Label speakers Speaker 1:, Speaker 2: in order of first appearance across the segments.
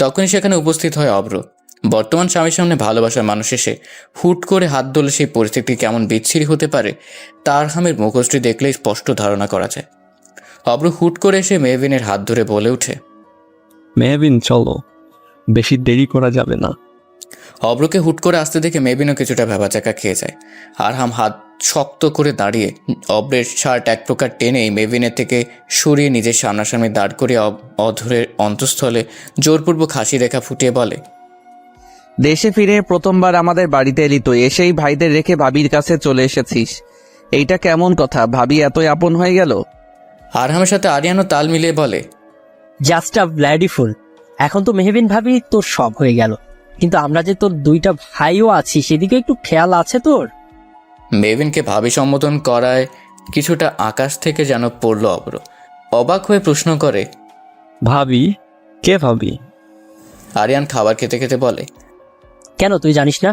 Speaker 1: তখনই সেখানে উপস্থিত হয় অব্র। বর্তমান স্বামীর সামনে ভালোবাসার মানুষ এসে হুট করে হাত ধরলে সেই পরিস্থিতি কেমন বিচ্ছিরি হতে পারে তা আরহামের মুখশ্রী দেখলেই স্পষ্ট ধারণা করা যায়। অব্র হুট করে এসে মেহবিনের হাত ধরে বলে ওঠে,
Speaker 2: মেহবিন চলো, বেশি দেরি করা যাবে না।
Speaker 1: অব্রকে হুট করে আসতে দেখে মেহবিনও কিছুটা ভ্যাবাচাকা খেয়ে যায়। আরহাম হাত শক্ত করে দাঁড়িয়ে অব্রের শার্ট এক প্রকার টেনে মেহবিনের থেকে সরিয়ে নিজের সামনাসামনি দাঁড় করিয়ে অধরের অন্তঃস্থলে জোরপূর্বক হাসি রেখা ফুটিয়ে বলে,
Speaker 3: দেশে ফিরে প্রথমবার আমাদের বাড়িতে এলি তো, এসেই ভাইদের রেখে ভাবির কাছে চলে এসেছিস। এইটা কেমন কথা, ভাবি এতই আপন হয়ে গেল?
Speaker 1: আরহামের সাথে আরিয়ানও তাল মিলিয়ে বলে,
Speaker 4: জাস্ট আ ব্লাডি ফুল। এখন তো মেহবিন ভাবি তোর সব হয়ে গেল, কিন্তু আমরা যে তোর দুইটা ভাইও আছি সেদিকে একটু খেয়াল আছে তোর?
Speaker 1: মেহবিনকে ভাবি সম্বোধন করায় কিছুটা আকাশ থেকে যেন পড়ল অব্র। অবাক হয়ে প্রশ্ন করে,
Speaker 2: ভাবি? কে ভাবি?
Speaker 1: আরিয়ান খাবার খেতে খেতে বলে,
Speaker 4: কেন তুই জানিস না?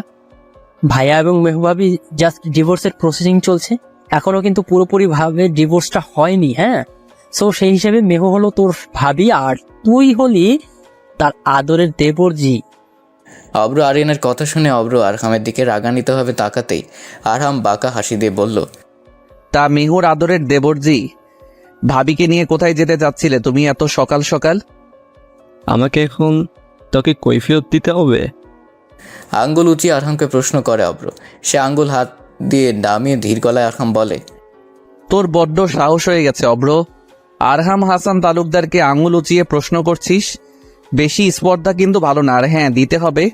Speaker 4: ভাইয়া এবং মেহভাবি জাস্ট ডিভোর্সের প্রসেসিং চলছে, এখনো কিন্তু পুরোপুরি ভাবে ডিভোর্সটা হয়নি। হ্যাঁ, সো সেই হিসেবে মেহ হলো তোর ভাবি আর তুই হলি তার আদরের দেবরজি।
Speaker 1: অব্র আরিয়ানের কথা শুনে অব্র আরহামের দিকে রাগান্বিতভাবে তাকাতেই আরহাম বাঁকা হাসি দিয়ে বলল,
Speaker 3: তা মেহুর আদরের দেবরজি, ভাবিকে নিয়ে কোথায় যেতে চাচ্ছিলে তুমি এত সকাল সকাল?
Speaker 2: আমাকে এখন তোকে কৈফিয়ত দিতে হবে?
Speaker 1: আঙ্গুল উঁচিয়ে আরহামকে প্রশ্ন করে অব্র। সে আঙ্গুল হাত দিয়ে নামিয়ে ধীর গলায় আরহাম বলে,
Speaker 3: তোর বড্ড সাহস হয়ে গেছে অব্র, আরহাম হাসান তালুকদারকে আঙুল উঁচিয়ে প্রশ্ন করছিস। বেশি স্পর্ধা কিন্তু ভালো না। আর হ্যাঁ, দিতে হবে,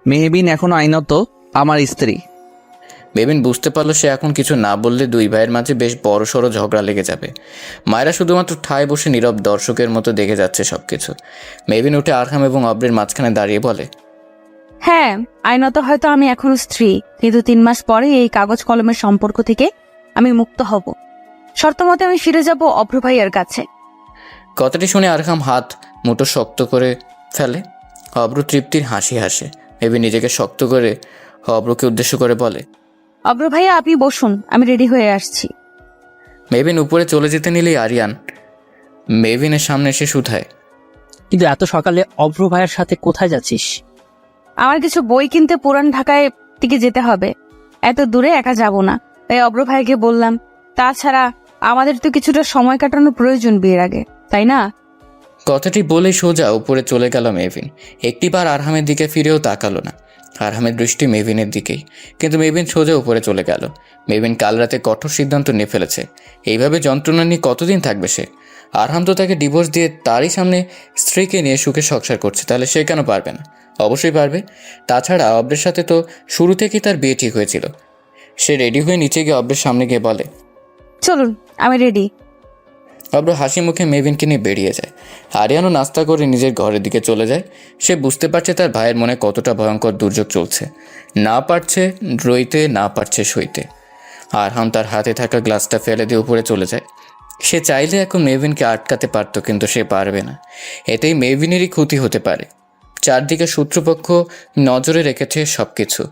Speaker 3: মেহবিন এখনো আইনত আমার স্ত্রী।
Speaker 1: মেহবিন বুঝতে পারলো সে এখন কিছু না বললে দুই ভাইয়ের মাঝে বেশ বড়সড় ঝগড়া লেগে যাবে। মায়েরা শুধুমাত্র ঠায় বসে নীরব দর্শকের মতো দেখে যাচ্ছে সবকিছু। মেহবিন উঠে আরহাম এবং অব্রের মাঝখানে দাঁড়িয়ে বলে,
Speaker 5: হ্যাঁ, আইনত হয়তো আমি এখনো স্ত্রী, কিন্তু 3 মাস পরে এই কাগজ কলমের সম্পর্ক থেকে আমি মুক্ত হব। শর্ত মতে আমি ফিরে যাব অভ্র ভাইয়ের কাছে।
Speaker 1: কথাটি শুনে আরহাম হাত মুঠো শক্ত করে ফেলে। অব্র তৃপ্তির হাসি হাসে। মেহবিন নিজেকে শক্ত করে অব্রকে উদ্দেশ্য করে বলে,
Speaker 5: অভ্র ভাইয়া আপনি বসুন, আমি রেডি হয়ে আসছি।
Speaker 1: মেহবিন উপরে চলে যেতে নিলেই আরিয়ান মেহবিনের সামনে এসে শুধায়,
Speaker 4: কিন্তু এত সকালে অভ্র ভাইয়ের সাথে কোথায় যাচ্ছিস?
Speaker 5: আমার কিছু বই কিনতে পুরান ঢাকায় দিকে যেতে হবে, এত দূরে একা যাব না, তাই অভ্র ভাইকে বললাম। তাছাড়া আমাদের তো কিছুটা সময় কাটানোর প্রয়োজন বিয়ের আগে, তাই না?
Speaker 1: কথাটি বলে সোজা উপরে চলে গেল মেহবিন। একটিবার আরহামের দিকে ফিরেও তাকালো না। আরহামের দৃষ্টি মেহবিনের দিকেই, কিন্তু মেহবিন সোজা উপরে চলে গেল। মেহবিন কাল রাতে কঠোর সিদ্ধান্ত নিয়ে ফেলেছে। এইভাবে যন্ত্রণা নিয়ে কতদিন থাকবে সে? আরহাম তো তাকে ডিভোর্স দিয়ে তারই সামনে স্ত্রীকে নিয়ে সুখে সংসার করছে, তাহলে সে কেন পারবে না? অবশ্যই পারবে। তাছাড়া অব্রের সাথে তো শুরু থেকেই তার বিয়ে ঠিক হয়েছিল। সে রেডি হয়ে নিচে গিয়ে অব্রের সামনে গিয়ে বলে,
Speaker 5: চলুন, আমি রেডি।
Speaker 1: অব্র হাসি মুখে মেহবিনকে নিয়ে বেরিয়ে যায়। আরিয়ানও নাস্তা করে নিজের ঘরের দিকে চলে যায়। সে বুঝতে পারছে তার ভাইয়ের মনে কতটা ভয়ঙ্কর দুর্যোগ চলছে। না পারছে রইতে, না পারছে সইতে। আরহাম তার হাতে থাকা গ্লাসটা ফেলে দিয়ে উপরে চলে যায়। সে চাইলে এখন মেহবিনকে আটকাতে পারত, কিন্তু সে পারবে না। এতেই মেহবিনেরই ক্ষতি হতে পারে। চারদিকে শত্রুপক্ষ নজরে রেখেছে সবকিছু।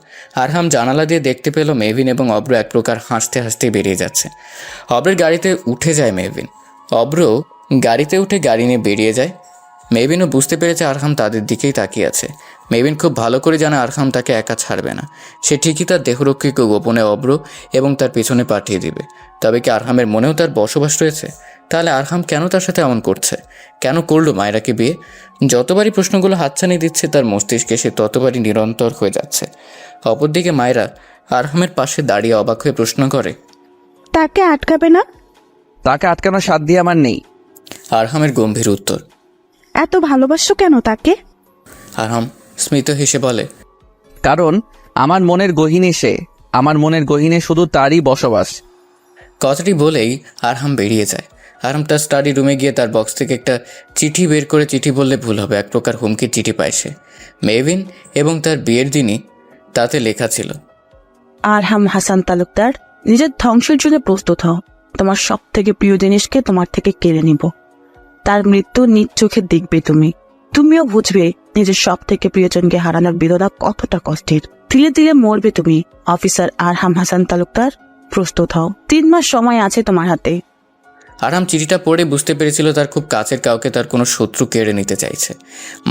Speaker 1: আরহাম জানালা দিয়ে দেখতে পেল মেহবিন এবং অব্র এক প্রকার হাসতে হাসতে বেরিয়ে যাচ্ছে। অব্রের গাড়িতে উঠে যায় মেহবিন। অব্র গাড়িতে উঠে গাড়ি নিয়ে বেরিয়ে যায়। মেহবিনও বুঝতে পেরেছে আরহাম তাদের দিকেই তাকিয়ে আছে। মেহবিন খুব ভালো করে জানে আরহাম তাকে একা ছাড়বে না। সে ঠিকই তার দেহরক্ষীকে গোপনে অব্র এবং তার পেছনে পাঠিয়ে দিবে। তবে কি আরহামের মনেও তার বসবাস রয়েছে? তাহলে আরহাম কেন তার সাথে এমন করছে? কেন করলো মায়রাকে বিয়ে? যতবারই প্রশ্নগুলো হাতছানি দিচ্ছে তার মস্তিষ্কে, সে ততবারই নিরন্তর হয়ে যাচ্ছে। অপরদিকে মায়রা আরহামের পাশে দাঁড়িয়ে অবাক হয়ে প্রশ্ন করে,
Speaker 5: তাকে আটকাবে না?
Speaker 3: তাকে আটকানোর সাধ্য আমার নেই।
Speaker 1: আরহামের গম্ভীর উত্তর।
Speaker 5: এত ভালোবাসো কেন তাকে?
Speaker 1: আরহাম স্মিত হেসে বলে,
Speaker 3: কারণ আমার মনের গহীনে সে, আমার মনের গহীনে শুধু তারই বসবাস।
Speaker 1: কথাটি বলেই আরহাম বেরিয়ে যায়। আরহাম তার স্টাডি রুমে গিয়ে তার বক্স থেকে একটা চিঠি বের করে, চিঠি বললে ভুল হবে, এক প্রকার হুমকির চিঠি পায় সে। মেহবিন এবং তার বিয়ের দিনই তাতে লেখা ছিল,
Speaker 6: আরহাম হাসান তালুকদার, নিজের ধ্বংসের জন্য প্রস্তুত হও। তোমার সব থেকে প্রিয় জিনিসকে তোমার থেকে কেড়ে নিব। তার মৃত্যু নিজ চোখে দেখবে তুমি। তুমিও বুঝবে নিজের সব থেকে প্রিয়জনকে হারানোর বেদনা কতটা কষ্টের। ধীরে ধীরে মরবে তুমি। অফিসার আরহাম হাসান তালুকদার, প্রস্তুত হও। 3 মাস সময় আছে তোমার হাতে।
Speaker 1: আরহাম চিঠিটা পড়ে বুঝতে পেরেছিল তার খুব কাছের কাউকে তার কোনো শত্রু কেড়ে নিতে চাইছে।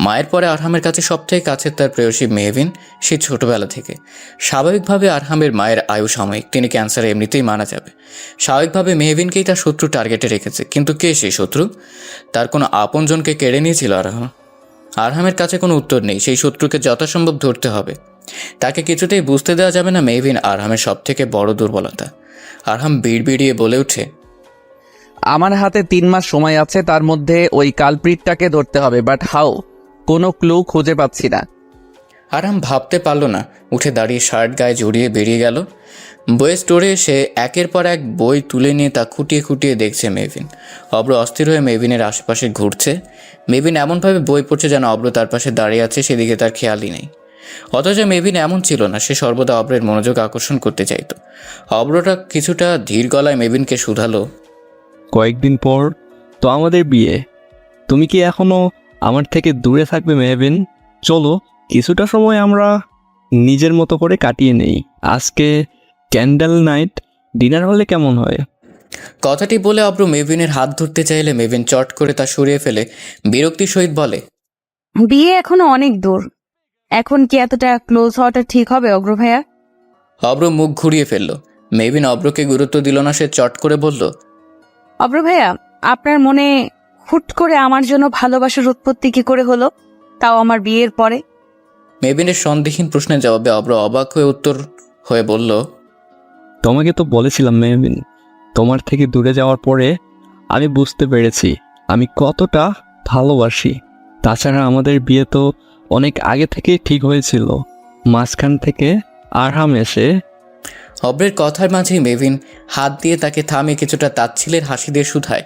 Speaker 1: মায়ের পরে আরহামের কাছে সবথেকে কাছের তার প্রেয়সী মেহবিন, সেই ছোটবেলা থেকে। স্বাভাবিকভাবে আরহামের মায়ের আয়ু সাময়িক, তিনি ক্যান্সারে এমনিতেই মারা যাবে। স্বাভাবিকভাবে মেহবিনকেই তার শত্রু টার্গেটে রেখেছে। কিন্তু কে সেই শত্রু? তার কোনো আপনজনকে কেড়ে নিয়েছিল আরহাম। আরহামের কাছে কোনো উত্তর নেই। সেই শত্রুকে যথাসম্ভব ধরতে হবে। তাকে কিছুতেই বুঝতে দেওয়া যাবে না মেহবিন আরহামের সবথেকে বড় দুর্বলতা। আরহাম বিড়বিড়িয়ে বলে ওঠে,
Speaker 3: আমার হাতে 3 মাস সময় আছে, তার মধ্যে ওই কালপ্রিটটাকে ধরতে হবে। But how? কোনো ক্লু খুঁজে পাচ্ছি না।
Speaker 1: আরহাম ভাবতে পারল না। উঠে দাঁড়িয়ে শার্ট গায়ে জড়িয়ে বেরিয়ে গেল। বইয়ের স্টোরে এসে একের পর এক বই তুলে নিয়ে তা খুঁটিয়ে খুঁটিয়ে দেখছে মেহবিন। অব্র অস্থির হয়ে মেহবিনের আশেপাশে ঘুরছে। মেহবিন এমনভাবে বই পড়ছে যেন অব্র তার পাশে দাঁড়িয়ে আছে, সেদিকে তার খেয়ালই নেই। অথচ মেহবিন এমন ছিল না, সে সর্বদা অব্রের মনোযোগ আকর্ষণ করতে চাইত। অব্রটা কিছুটা ধীর গলায় মেহবিনকে শুধালো,
Speaker 2: কয়েকদিন পর তো আমাদের বিয়ে, তুমি কি এখনো আমার থেকে দূরে থাকবে মেহবিন? চলো কিছুটা সময় আমরা নিজের মতো করে কাটিয়ে নেই। আজকে ক্যান্ডেল নাইট ডিনার হলে কেমন হয়?
Speaker 1: কথাটি বলে অব্র মেহবিনের হাত ধরতে চাইলে মেহবিন চট করে তা সরিয়ে ফেলে বিরক্তির সহিত বলে,
Speaker 5: বিয়ে এখনো অনেক দূর, এখন কি এতটা ক্লোজ হওয়াটা ঠিক হবে অগ্র ভাইয়া?
Speaker 1: অব্র মুখ ঘুরিয়ে ফেলল। মেহবিন অব্রকে গুরুত্ব দিল না, সে চট করে বলল,
Speaker 5: অব্র ভাইয়া, আপনার মনে হুট করে আমার জন্য ভালোবাসার উৎপত্তি কি করে হলো, তাও আমার বিয়ের পরে?
Speaker 1: মেহবিনের সন্দেহহীন প্রশ্নের জবাবে অব্র অবাক হয়ে উত্তর হয়ে বলল,
Speaker 2: তোমাকে তো বলেছিলাম মেহবিন, তোমার থেকে দূরে যাওয়ার পরে আমি বুঝতে পেরেছি আমি কতটা ভালোবাসি। তাছাড়া আমাদের বিয়ে তো অনেক আগে থেকেই ঠিক হয়েছিল। মাঝখান থেকে আরহাম এসে
Speaker 1: অব্রের কথার মাঝেই মেহবিন হাত দিয়ে তাকে থামিয়ে কিছুটা তাচ্ছিলের হাসি দিয়ে শুধায়,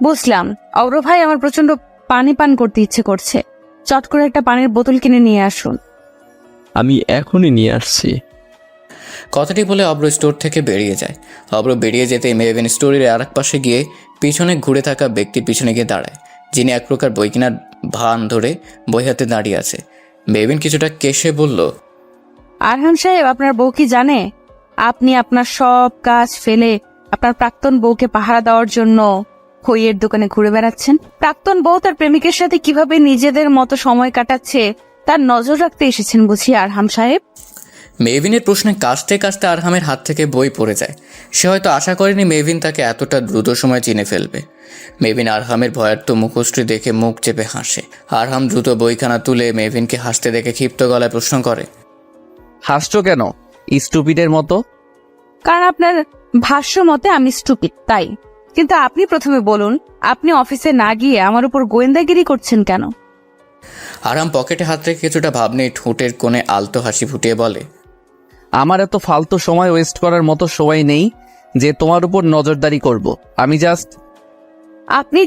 Speaker 5: বুঝলাম অগ্র ভাই, আমার প্রচন্ড পানি পান করতে ইচ্ছে করছে, চট করে একটা পানির বোতল কিনে নিয়ে আসুন।
Speaker 2: আমি এখনই নিয়ে আসছি।
Speaker 1: কথাটি বলে অব্র স্টোর থেকে বেরিয়ে যায়। অব্র বেরিয়ে যেতে মেহবিন স্টোরের আর এক পাশে গিয়ে পিছনে ঘুরে থাকা ব্যক্তির পিছনে গিয়ে দাঁড়ায়, যিনি এক প্রকার বই কেনার ভান ধরে বই হাতে দাঁড়িয়ে আছে। মেহবিন কিছুটা কেশে বলল,
Speaker 5: আরহাম সাহেব, আপনার বউ কি জানে আপনি আপনার সব কাজ ফেলে আপনার প্রাক্তন বউকে পাহারা দেওয়ার জন্য বইয়ের দোকানে ঘুরে বেড়াচ্ছেন? প্রাক্তন বউ তার প্রেমিকের সাথে কিভাবে নিজেদের মতো সময় কাটাচ্ছে তার নজর রাখতে এসেছেন বুঝি আরহাম সাহেব?
Speaker 1: মেহবিনের প্রশ্নে কাশতে কাশতে আরহামের হাত থেকে বই পড়ে যায়। সে হয়তো আশা করেনি মেহবিন তাকে এতটা দ্রুত সময় চিনে ফেলবে। মেহবিন আরহামের ভয়ার্ত মুখশ্রী দেখে মুখ চেপে হাসে। আরহাম দ্রুত বইখানা তুলে মেহবিনকে হাসতে দেখে ক্ষিপ্ত গলায় প্রশ্ন করে,
Speaker 3: হাসছো কেন স্টুপিডের মতো?
Speaker 5: কারণ আপনার ভাষ্য মতে আমি স্টুপিড, তাই। কিন্তু আপনি প্রথমে বলুন, আপনি অফিসে না গিয়ে আমার উপর গোয়েন্দাগিরি করছেন কেন?
Speaker 1: আরহাম পকেটে হাত রেখে কিছুটা ভাব নিয়ে ঠোঁটের কোণে আলতো হাসি ফুটিয়ে বলে,
Speaker 3: আমার এত ফালতু সময় ওয়েস্ট করার মতো সময় নেই যে তোমার উপর নজরদারি করব।
Speaker 5: আপনি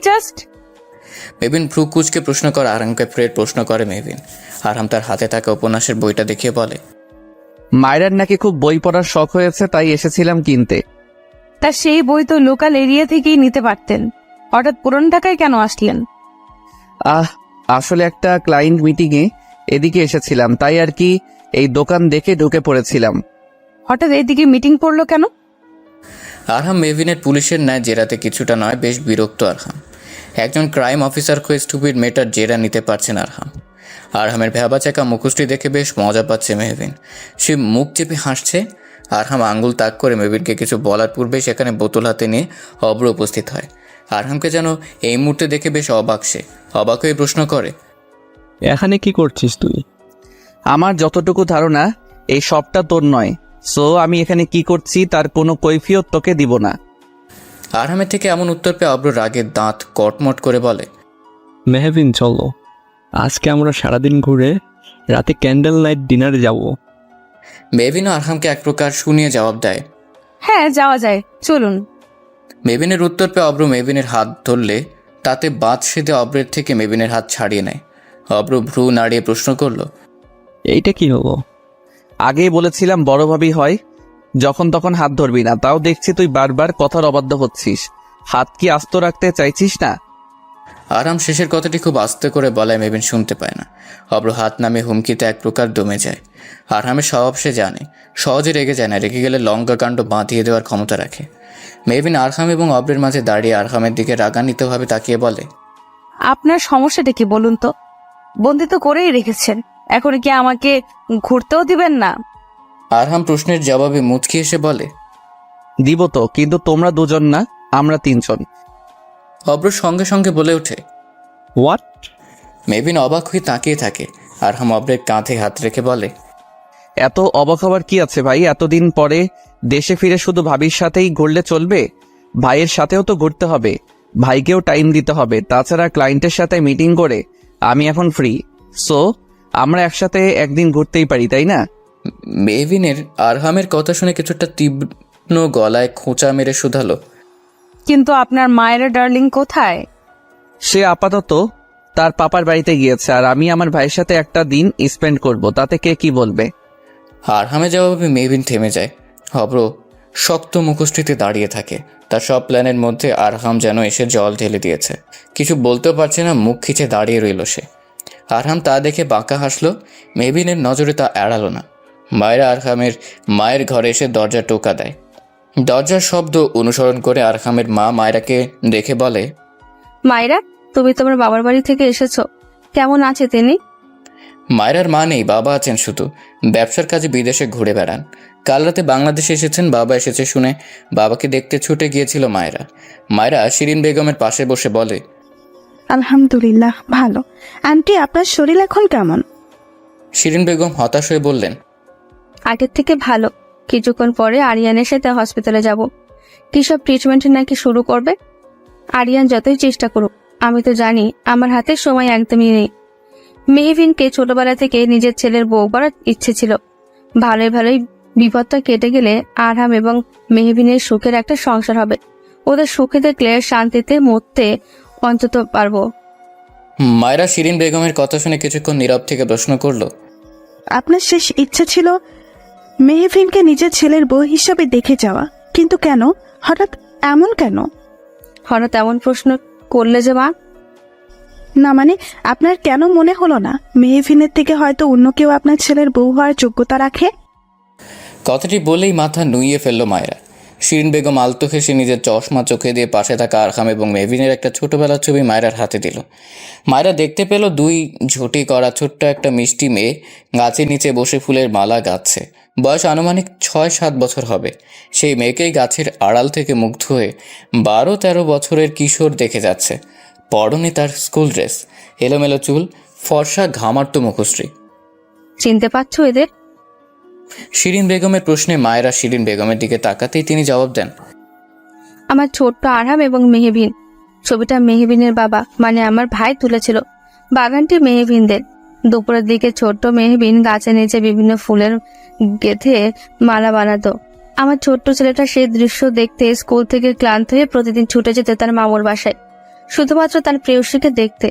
Speaker 5: জাস্ট
Speaker 1: মেহবিন ভ্রু কুচকে প্রশ্ন করে আরহামকে ফের প্রশ্ন করে মেহবিন। আরহাম তার হাতে থাকা উপন্যাসের বইটা দেখিয়ে বলে,
Speaker 3: মায়ের নাকি খুব বই পড়ার শখ হয়েছে, তাই এসেছিলাম কিনতে।
Speaker 5: তা সেই বই তো লোকাল এরিয়া থেকেই নিতে পারতেন, হঠাৎ পুরনো ঢাকায় কেন আসলেন?
Speaker 3: আসলে একটা ক্লায়েন্ট মিটিংয়ে এদিকে এসেছিলাম, তাই আর কি এই দোকান দেখে ঢুকে পড়েছিলাম।
Speaker 5: হঠাৎ এইদিকে মিটিং পড়লো কেন?
Speaker 1: আরহাম মেহবিনের পুলিশের ন্যায় জেরাতে কিছুটা নয় বেশ বিরক্ত। আরহাম একজন ক্রাইম অফিসার হয়ে স্টুপিড মেয়েটার জেরা নিতে পারছেন আরহাম। আরহামের ভ্যাবাচাকা মুখোশটি দেখে বেশ মজা পাচ্ছে মেহবিন। সে মুখ চেপে হাসছে। আরহাম আঙ্গুল তাক করে মেহবিনকে কিছু বলার পূর্বে সেখানে বোতল হাতে নিয়ে অব্র উপস্থিত হয়। আরহামকে যেন এই মুহূর্তে দেখে বেশ অবাক। সে অবাক হয়ে প্রশ্ন করে,
Speaker 2: এখানে কি করছিস তুই?
Speaker 3: আমার যতটুকু ধারণা এই সবটা তোর নয়, সো আমি এখানে কি করছি তার কোনো কৈফিয়ত তোকে দিব না।
Speaker 1: আরহামের থেকে এমন উত্তর পেয়ে অব্র রাগের দাঁত কটমট করে বলে,
Speaker 2: মেহবিন চলো, আজকে আমরা সারাদিন ঘুরে রাতে ক্যান্ডেল নাইট ডিনারে যাব।
Speaker 1: মেহবিনও আরহামকে এক প্রকার শুনিয়ে জবাব দেয়,
Speaker 5: হ্যাঁ যাওয়া যায়, চলুন।
Speaker 1: মেহবিনের উত্তর পেয়ে অব্র মেহবিনের হাত ধরলে তাতে বাদ সেধে অব্রের থেকে মেহবিনের হাত ছাড়িয়ে নেয়। অব্র ভ্রু নাড়িয়ে প্রশ্ন করল,
Speaker 2: এইটা কি হলো?
Speaker 3: আগেই বলেছিলাম বড়ভাবেই হয়, যখন তখন হাত ধরবি না। তাও দেখছি তুই বারবার কথার অবাধ্য হচ্ছিস। হাত কি আস্ত রাখতে চাইছিস না?
Speaker 1: আরহাম শেষের কথাটি খুব আস্তে করে বলায় মেহবিন শুনতে পায় না। অব্র হাত নামে হুমকিতে এক প্রকার দমে যায়। আরহামের স্বভাব সে জানে, সহজে রেগে যায় না, রেগে গেলে লঙ্কা কাণ্ড বাঁধিয়ে দেওয়ার ক্ষমতা রাখে। মেহবিন আরহাম এবং অব্রের মাঝে দাঁড়িয়ে আরহামের দিকে রাগান্বিতভাবে তাকিয়ে বলে,
Speaker 5: আপনার সমস্যাটা কি বলুন তো? বন্দি তো করেই রেখেছেন, এখন কি আমাকে ঘুরতেও দিবেন না?
Speaker 1: আরহাম প্রশ্নের জবাবে মুচকি এসে বলে,
Speaker 3: দিব তো, কিন্তু তোমরা দুজন না, আমরা তিনজন।
Speaker 1: অব্র সঙ্গে সঙ্গে বলে ওঠে।
Speaker 2: হোয়াট?
Speaker 1: মেহবিন অবাক হয়ে তাকিয়ে থাকে। আরহাম অব্রের কাঁধে হাত রেখে বলে,
Speaker 3: এত অবাক হবার কি আছে ভাই? এতদিন পরে দেশে ফিরে শুধু ভাবির সাথেই ঘুরলে চলবে? ভাইয়ের সাথেও তো ঘুরতে হবে, ভাইকেও টাইম দিতে হবে। তাছাড়া ক্লায়েন্টের সাথে মিটিং করে আমি এখন ফ্রি, সো আমরা একসাথে একদিন ঘুরতেই পারি, তাই না?
Speaker 1: মেহবিনের আরহামের কথা শুনে কিছুটা তীব্র গলায় খোঁচা মেরে শুধালো,
Speaker 5: কিন্তু আপনার মায়ের ডার্লিং কোথায়?
Speaker 3: সে আপাতত তার পাপার বাড়িতে গিয়েছে, আর আমি আমার ভাইয়ের সাথে একটা দিন স্পেন্ড করব, তাতে কে কি বলবে?
Speaker 1: আরহামের জবাবে মেহবিন থেমে যায়। অব্র শক্ত মুখোশটিতে দাঁড়িয়ে থাকে। তার সব প্ল্যানের মধ্যে আরহাম যেন এসে জল ঢেলে দিয়েছে। কিছু বলতেও পারছে না, মুখ খিচে দাঁড়িয়ে রইল সে। আরহাম তা দেখে বাঁকা হাসলো। মেহবিনের নজরে তা এড়ালো না। মায়েরা আরহামের মায়ের ঘরে এসে দরজা টোকা দেয়। দরজার শব্দ অনুসরণ করে আরহামের মা মায়রাকে দেখে বলে,
Speaker 5: মায়েরা, তুমি তোমার বাবার বাড়ি থেকে এসেছো, কেমন আছে তিনি?
Speaker 1: মায়রার মা নেই, বাবা আছেন শুধু। ব্যবসার কাজে বিদেশে ঘুরে বেড়ান। কাল রাতে বাংলাদেশে এসেছেন, বাবা এসেছে শুনে বাবাকে দেখতে ছুটে গিয়েছিল মায়রা। মায়রা শিরিন বেগমের পাশে বসে বলে,
Speaker 6: আলহামদুলিল্লাহ ভালো। আন্টি, আপনার শরীর এখন কেমন?
Speaker 1: শিরিন বেগম হতাশ হয়ে বললেন,
Speaker 5: আগের থেকে ভালো। কিছুক্ষণ পরে আরিয়ানের সাথে হসপিটালে যাব। কি সব ট্রিটমেন্ট নাকি শুরু করবে? আরিয়ান যতই চেষ্টা করুক, আমি তো জানি আমার হাতে সময় একদমই নেই। মেহবিনকে ছোটবেলা থেকে নিজের ছেলের বউ করার ইচ্ছে ছিল। ভালোই ভালোই বিপদটা কেটে গেলে আরহাম এবং মেহবিনের সুখের একটা সংসার হবে। ওদের সুখে দেখলে শান্তিতে মরতে অন্তত পারবো।
Speaker 1: মায়রা শিরিন বেগমের কথা শুনে কিছুক্ষণ নীরব থেকে প্রশ্ন করলো,
Speaker 6: আপনার শেষ ইচ্ছা ছিল মেহফিনকে নিজের ছেলের বউ হিসাবে দেখে যাওয়া, কিন্তু কেন হঠাৎ এমন কেন?
Speaker 5: হঠাৎ এমন প্রশ্ন করলে যে মা?
Speaker 6: না মানে, আপনার কেন মনে হলো না মেহফিনের থেকে হয়তো অন্য কেউ আপনার ছেলের বউ হওয়ার যোগ্যতা রাখে?
Speaker 1: কথাটি বলেই মাথা নুইয়ে ফেলল মায়রা। শিরিন বেগম আলতো হেসে নিজের চশমা চোখে দিয়ে পাশে থাকা আরহাম এবং মেহবিনের একটা ছোটবেলার ছবি মায়রার হাতে দিল। মায়রা দেখতে পেল দুই ঝুঁটি করা ছোট্ট একটা মিষ্টি মেয়ে গাছের নিচে বসে ফুলের মালা গাচ্ছে। বয়স আনুমানিক 6-7 বছর হবে। সেই মেয়েকেই গাছের আড়াল থেকে মুগ্ধ হয়ে 12-13 বছরের কিশোর দেখে যাচ্ছে। পরনে তার স্কুল ড্রেস, এলোমেলো চুল, ফর্সা ঘামাট্ট মুখশ্রী।
Speaker 5: চিনতে পারছো এদের?
Speaker 1: শিরিন বেগমের প্রশ্নে মায়েরা শিরিন বেগমের দিকে তাকাতেই তিনি জবাব দেন,
Speaker 5: আমার ছোট্ট আরহাম এবং মেহবিন। ছবিটা মেহবিনের বাবা মানে আমার ভাই তুলেছিল। বাগানটি মেহবিনদের। দুপুরের দিকে ছোট্ট মেহবিন গাছের নিচে বিভিন্ন ফুলের গেঁথে মালা বানাতো। আমার ছোট্ট ছেলেটা সেই দৃশ্য দেখতে স্কুল থেকে ক্লান্ত হয়ে প্রতিদিন ছুটে যেত তার মামুর বাসায়, শুধুমাত্র তার প্রেয়সীকে দেখতে।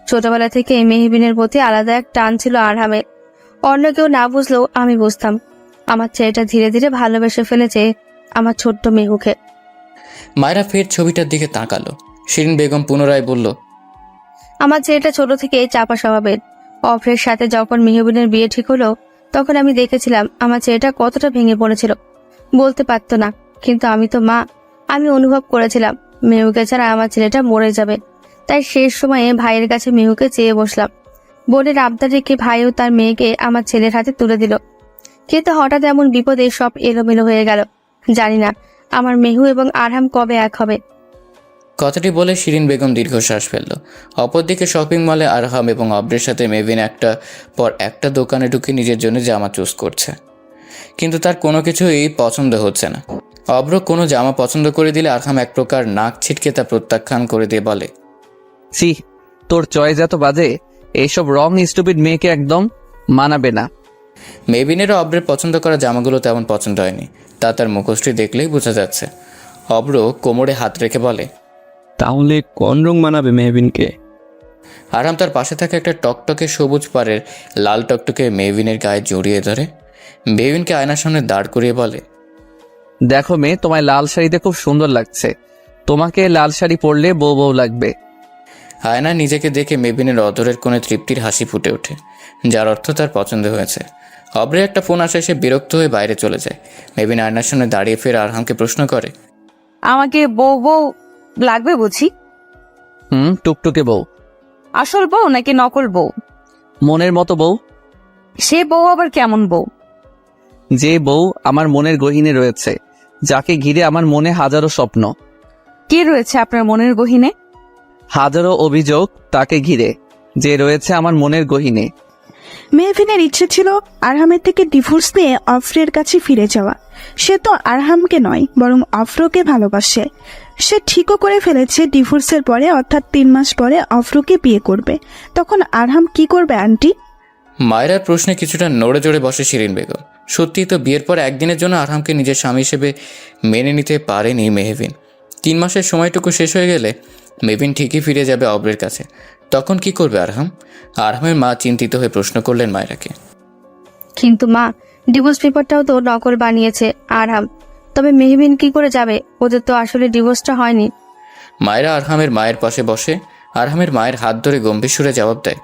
Speaker 5: ছোটবেলা থেকে মেহবিনের প্রতি আলাদা এক টান ছিল আরহামের। অন্য কেউ না বুঝলেও আমি বুঝতাম। আমার ছেলেটা ধীরে ধীরে ভালোবেসে ফেলেছে আমার ছোট্ট মেহুকে।
Speaker 1: মায়েরা ফের ছবিটার দিকে তাকালো। শিরিন বেগম পুনরায় বলল,
Speaker 5: আমার ছেলেটা ছোট থেকে চাপা স্বভাবের। অফের সাথে যখন মেহবিনের বিয়ে ঠিক হলো, তখন আমি দেখেছিলাম আমার ছেলেটা কতটা ভেঙে পড়েছিল। বলতে পারতো না, কিন্তু আমি তো মা, আমি অনুভব করেছিলাম মেহুকে ছাড়া আমার ছেলেটা মরে যাবে। তাই শেষ সময়ে ভাইয়ের কাছে মেহুকে চেয়ে বসলাম। বোনের আবদার রেখে ভাইও তার মেয়েকে আমার ছেলের হাতে তুলে দিল। কিন্তু হঠাৎ এমন বিপদে সব এলোমেলো হয়ে গেল। জানি না আমার মেহু এবং আরহাম কবে এক হবে।
Speaker 1: কথাটি বলে শিরিন বেগম দীর্ঘশ্বাস ফেলল। অপরদিকে শপিং মলে আরহাম এবং অব্রের সাথে মেভিন একটা পর একটা দোকানে ঢুকে নিজের জন্য জামা চুজ করছে, কিন্তু তার কোনো কিছুই পছন্দ হচ্ছে না। অব্র কোনো জামা পছন্দ করে দিলে আরহাম এক প্রকার নাক ছিটকে তা প্রত্যাখ্যান করে দিয়ে বলে,
Speaker 3: সি, তোর চয়েস এত বাজে, এইসব রং স্টুপিড মেয়েকে একদম মানাবে না।
Speaker 1: মেভিনেরও অব্রের পছন্দ করা জামাগুলো তেমন পছন্দ হয়নি, তা তার মুখোশটি দেখলেই বোঝা যাচ্ছে। অব্র কোমরে হাত রেখে বলে,
Speaker 2: তাহলে কোন রং মানাবে মেহবিনকে?
Speaker 1: আরহাম তার পাশে থাকা একটা টকটকে সবুজ পাড়ের লাল টকটকে মেভিনের গায়ে জড়িয়ে ধরে মেভিনকে আয়নার সামনে দাঁড় করিয়ে বলে,
Speaker 3: দেখো মেয়ে, তোমায় লাল শাড়িতে খুব সুন্দর লাগছে, তোমাকে লাল শাড়ি পরলে বউ বউ লাগবে।
Speaker 1: আয়না নিজেকে দেখে মেভিনের অধরের কোণে তৃপ্তির হাসি ফুটে ওঠে, যার অর্থ তার পছন্দ হয়েছে। অব্রে একটা ফোন আসে, সে বিরক্ত হয়ে বাইরে চলে যায়। মেভিন আয়নার সামনে দাঁড়িয়ে ফের আরহামকে প্রশ্ন করে,
Speaker 5: আমাকে বউ বউ লাগবে বুঝি?
Speaker 3: টুকটুকে বউ।
Speaker 5: আসল বউ নাকি নকল বউ?
Speaker 3: মনের মতো বউ।
Speaker 5: সে বউ আবার কেমন বউ?
Speaker 3: যে বউ আমার মনের গহীনে রয়েছে, যাকে ঘিরে আমার মনে হাজারো স্বপ্ন,
Speaker 5: কি রয়েছে আপনার মনের গহীনে?
Speaker 3: হাজারো অভিযোগ তাকে ঘিরে, যে রয়েছে আমার মনের গহীনে।
Speaker 6: মেহভিনের ইচ্ছে ছিল আরহামের থেকে ডিভোর্স নিয়ে অফরের কাছে ফিরে যাওয়া। সে তো আরহামকে নয় বরং অফরোকে ভালোবাসে। সে ঠিকও করে ফেলেছে ডিভোর্সের পরে অর্থাৎ 3 মাস পরে অফরোকে বিয়ে করবে। তখন আরহাম কি করবে আন্টি?
Speaker 1: মায়েরার প্রশ্নে কিছুটা নড়ে চড়ে বসে শিরিন বেগম। সত্যিই তো বিয়ের পর একদিনের জন্য আরহামকে নিজের স্বামী হিসেবে মেনে নিতে পারেনি মেহবিন। 3 মাসের সময়টুকু শেষ হয়ে গেলে মেহবিন ঠিকই ফিরে যাবে অব্রের কাছে। তখন কি করবে আরহাম? আরহামের মা চিন্তিত হয়ে প্রশ্ন করলেন মায়েরাকে।
Speaker 7: কিন্তু মা, ডিভোর্স পেপারটাও তো নকল বানিয়েছে আরহাম। তবে মেহবিন কি করে যাবে? ওদের তো আসলে ডিভোর্সটা হয়নি।
Speaker 1: মায়েরা আরহামের মায়ের পাশে বসে আরহামের মায়ের হাত ধরে গম্ভীর সুরে জবাব দেয়।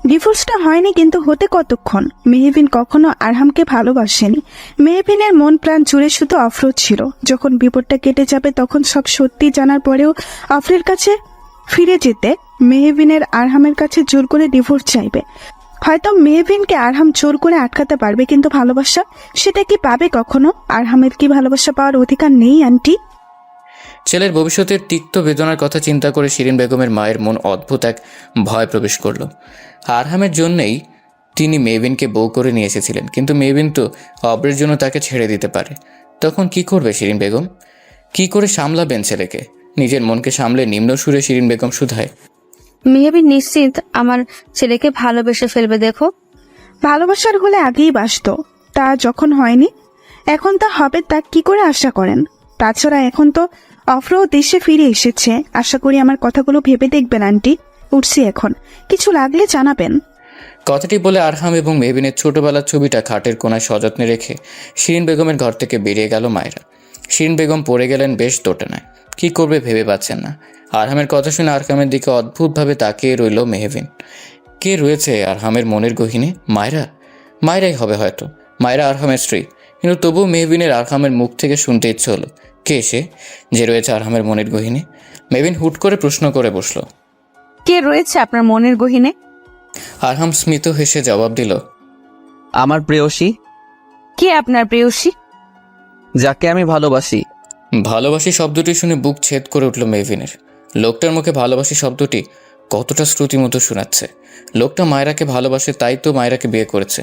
Speaker 6: ডিভোর্সটা হয়নি কিন্তু হতে কতক্ষণ? মেহবিন কখনো আরহামকে ভালোবাসেনি। মেহবিনের মন প্রাণ জুড়ে শুধু অফরোজ ছিল। যখন বিপদটা কেটে যাবে তখন সব সত্যি জানার পরেও অফরের কাছে ফিরে যেতে মেহবিনের আরহামের কাছে জোর করে ডিভোর্স চাইবে। হয়তো মেহবিনকে আরহাম জোর করে আটকাতে পারবে, কিন্তু ভালোবাসা সেটা কি পাবে কখনো? আরহামের কি ভালোবাসা পাওয়ার অধিকার নেই আন্টি?
Speaker 1: ছেলের ভবিষ্যতের তিক্ত বেদনার কথা চিন্তা করে শিরিন বেগমের মায়ের মন অদ্ভুত এক ভয় প্রবেশ করল। আরহামের জন্যই তিনি মেহবিনকে বউ করে নিয়ে এসেছিলেন, কিন্তু মেহবিন তো অব্রের জন্য তাকে ছেড়ে দিতে পারে। তখন কি করবে শিরিন বেগম? কি করে সামলাবেন ছেলেকে? নিজের মনকে সামলে নিম্ন সুরে শিরিন বেগম শুধায়।
Speaker 7: মেহবিন নিশ্চিত আমার ছেলেকে ভালোবেসে ফেলবে। দেখো,
Speaker 6: ভালোবাসার হলে আগেই বাসতো, তা যখন হয়নি এখন তা হবে তা কি করে আশা করেন? তাছাড়া এখন তো অফরো দেশে ফিরে এসেছে। আশা করি আমার কথাগুলো ভেবে দেখবেন আন্টি। উঠছি এখন, কিছু লাগলে জানাবেন।
Speaker 1: কথাটি বলে আরহাম এবং মেহবিনের ছোটবেলার ছবিটা খাটের কোনায় সযত্নে রেখে শিরিন বেগমের ঘর থেকে বেরিয়ে গেল মায়েরা। শিরিন বেগম পড়ে গেলেন বেশ দোটানায়। কি করবে ভেবে পাচ্ছেন না। আরহামের কথা শুনে আরহামের দিকে অদ্ভুতভাবে তাকিয়ে রইল মেহবিন। কে রয়েছে আরহামের মনের গহীনে? মায়েরা? মায়েরাই হবে হয়তো। মায়েরা আরহামের স্ত্রী, কিন্তু তবুও মেহবিনের আরহামের মুখ থেকে শুনতে ইচ্ছে হলো, কে সে যে রয়েছে আরহামের মনের গহীনে? মেহবিন হুট করে প্রশ্ন করে বসল।
Speaker 5: কে রয়েছে আপনার মনের গহীনে?
Speaker 1: আরহাম স্মিত হেসে জবাব দিল,
Speaker 3: আমার প্রেয়সী,
Speaker 5: কে আপনার প্রেয়সী?
Speaker 3: যাকে আমি ভালোবাসি।
Speaker 1: ভালোবাসি শব্দটি শুনে বুক ছেদ করে উঠল মেহবিনের। লোকটার মুখে ভালোবাসি শব্দটি কতটা শ্রুতিমতো শোনাচ্ছে। লোকটা মায়েরাকে ভালোবাসে, তাই তো মায়েরাকে বিয়ে করেছে।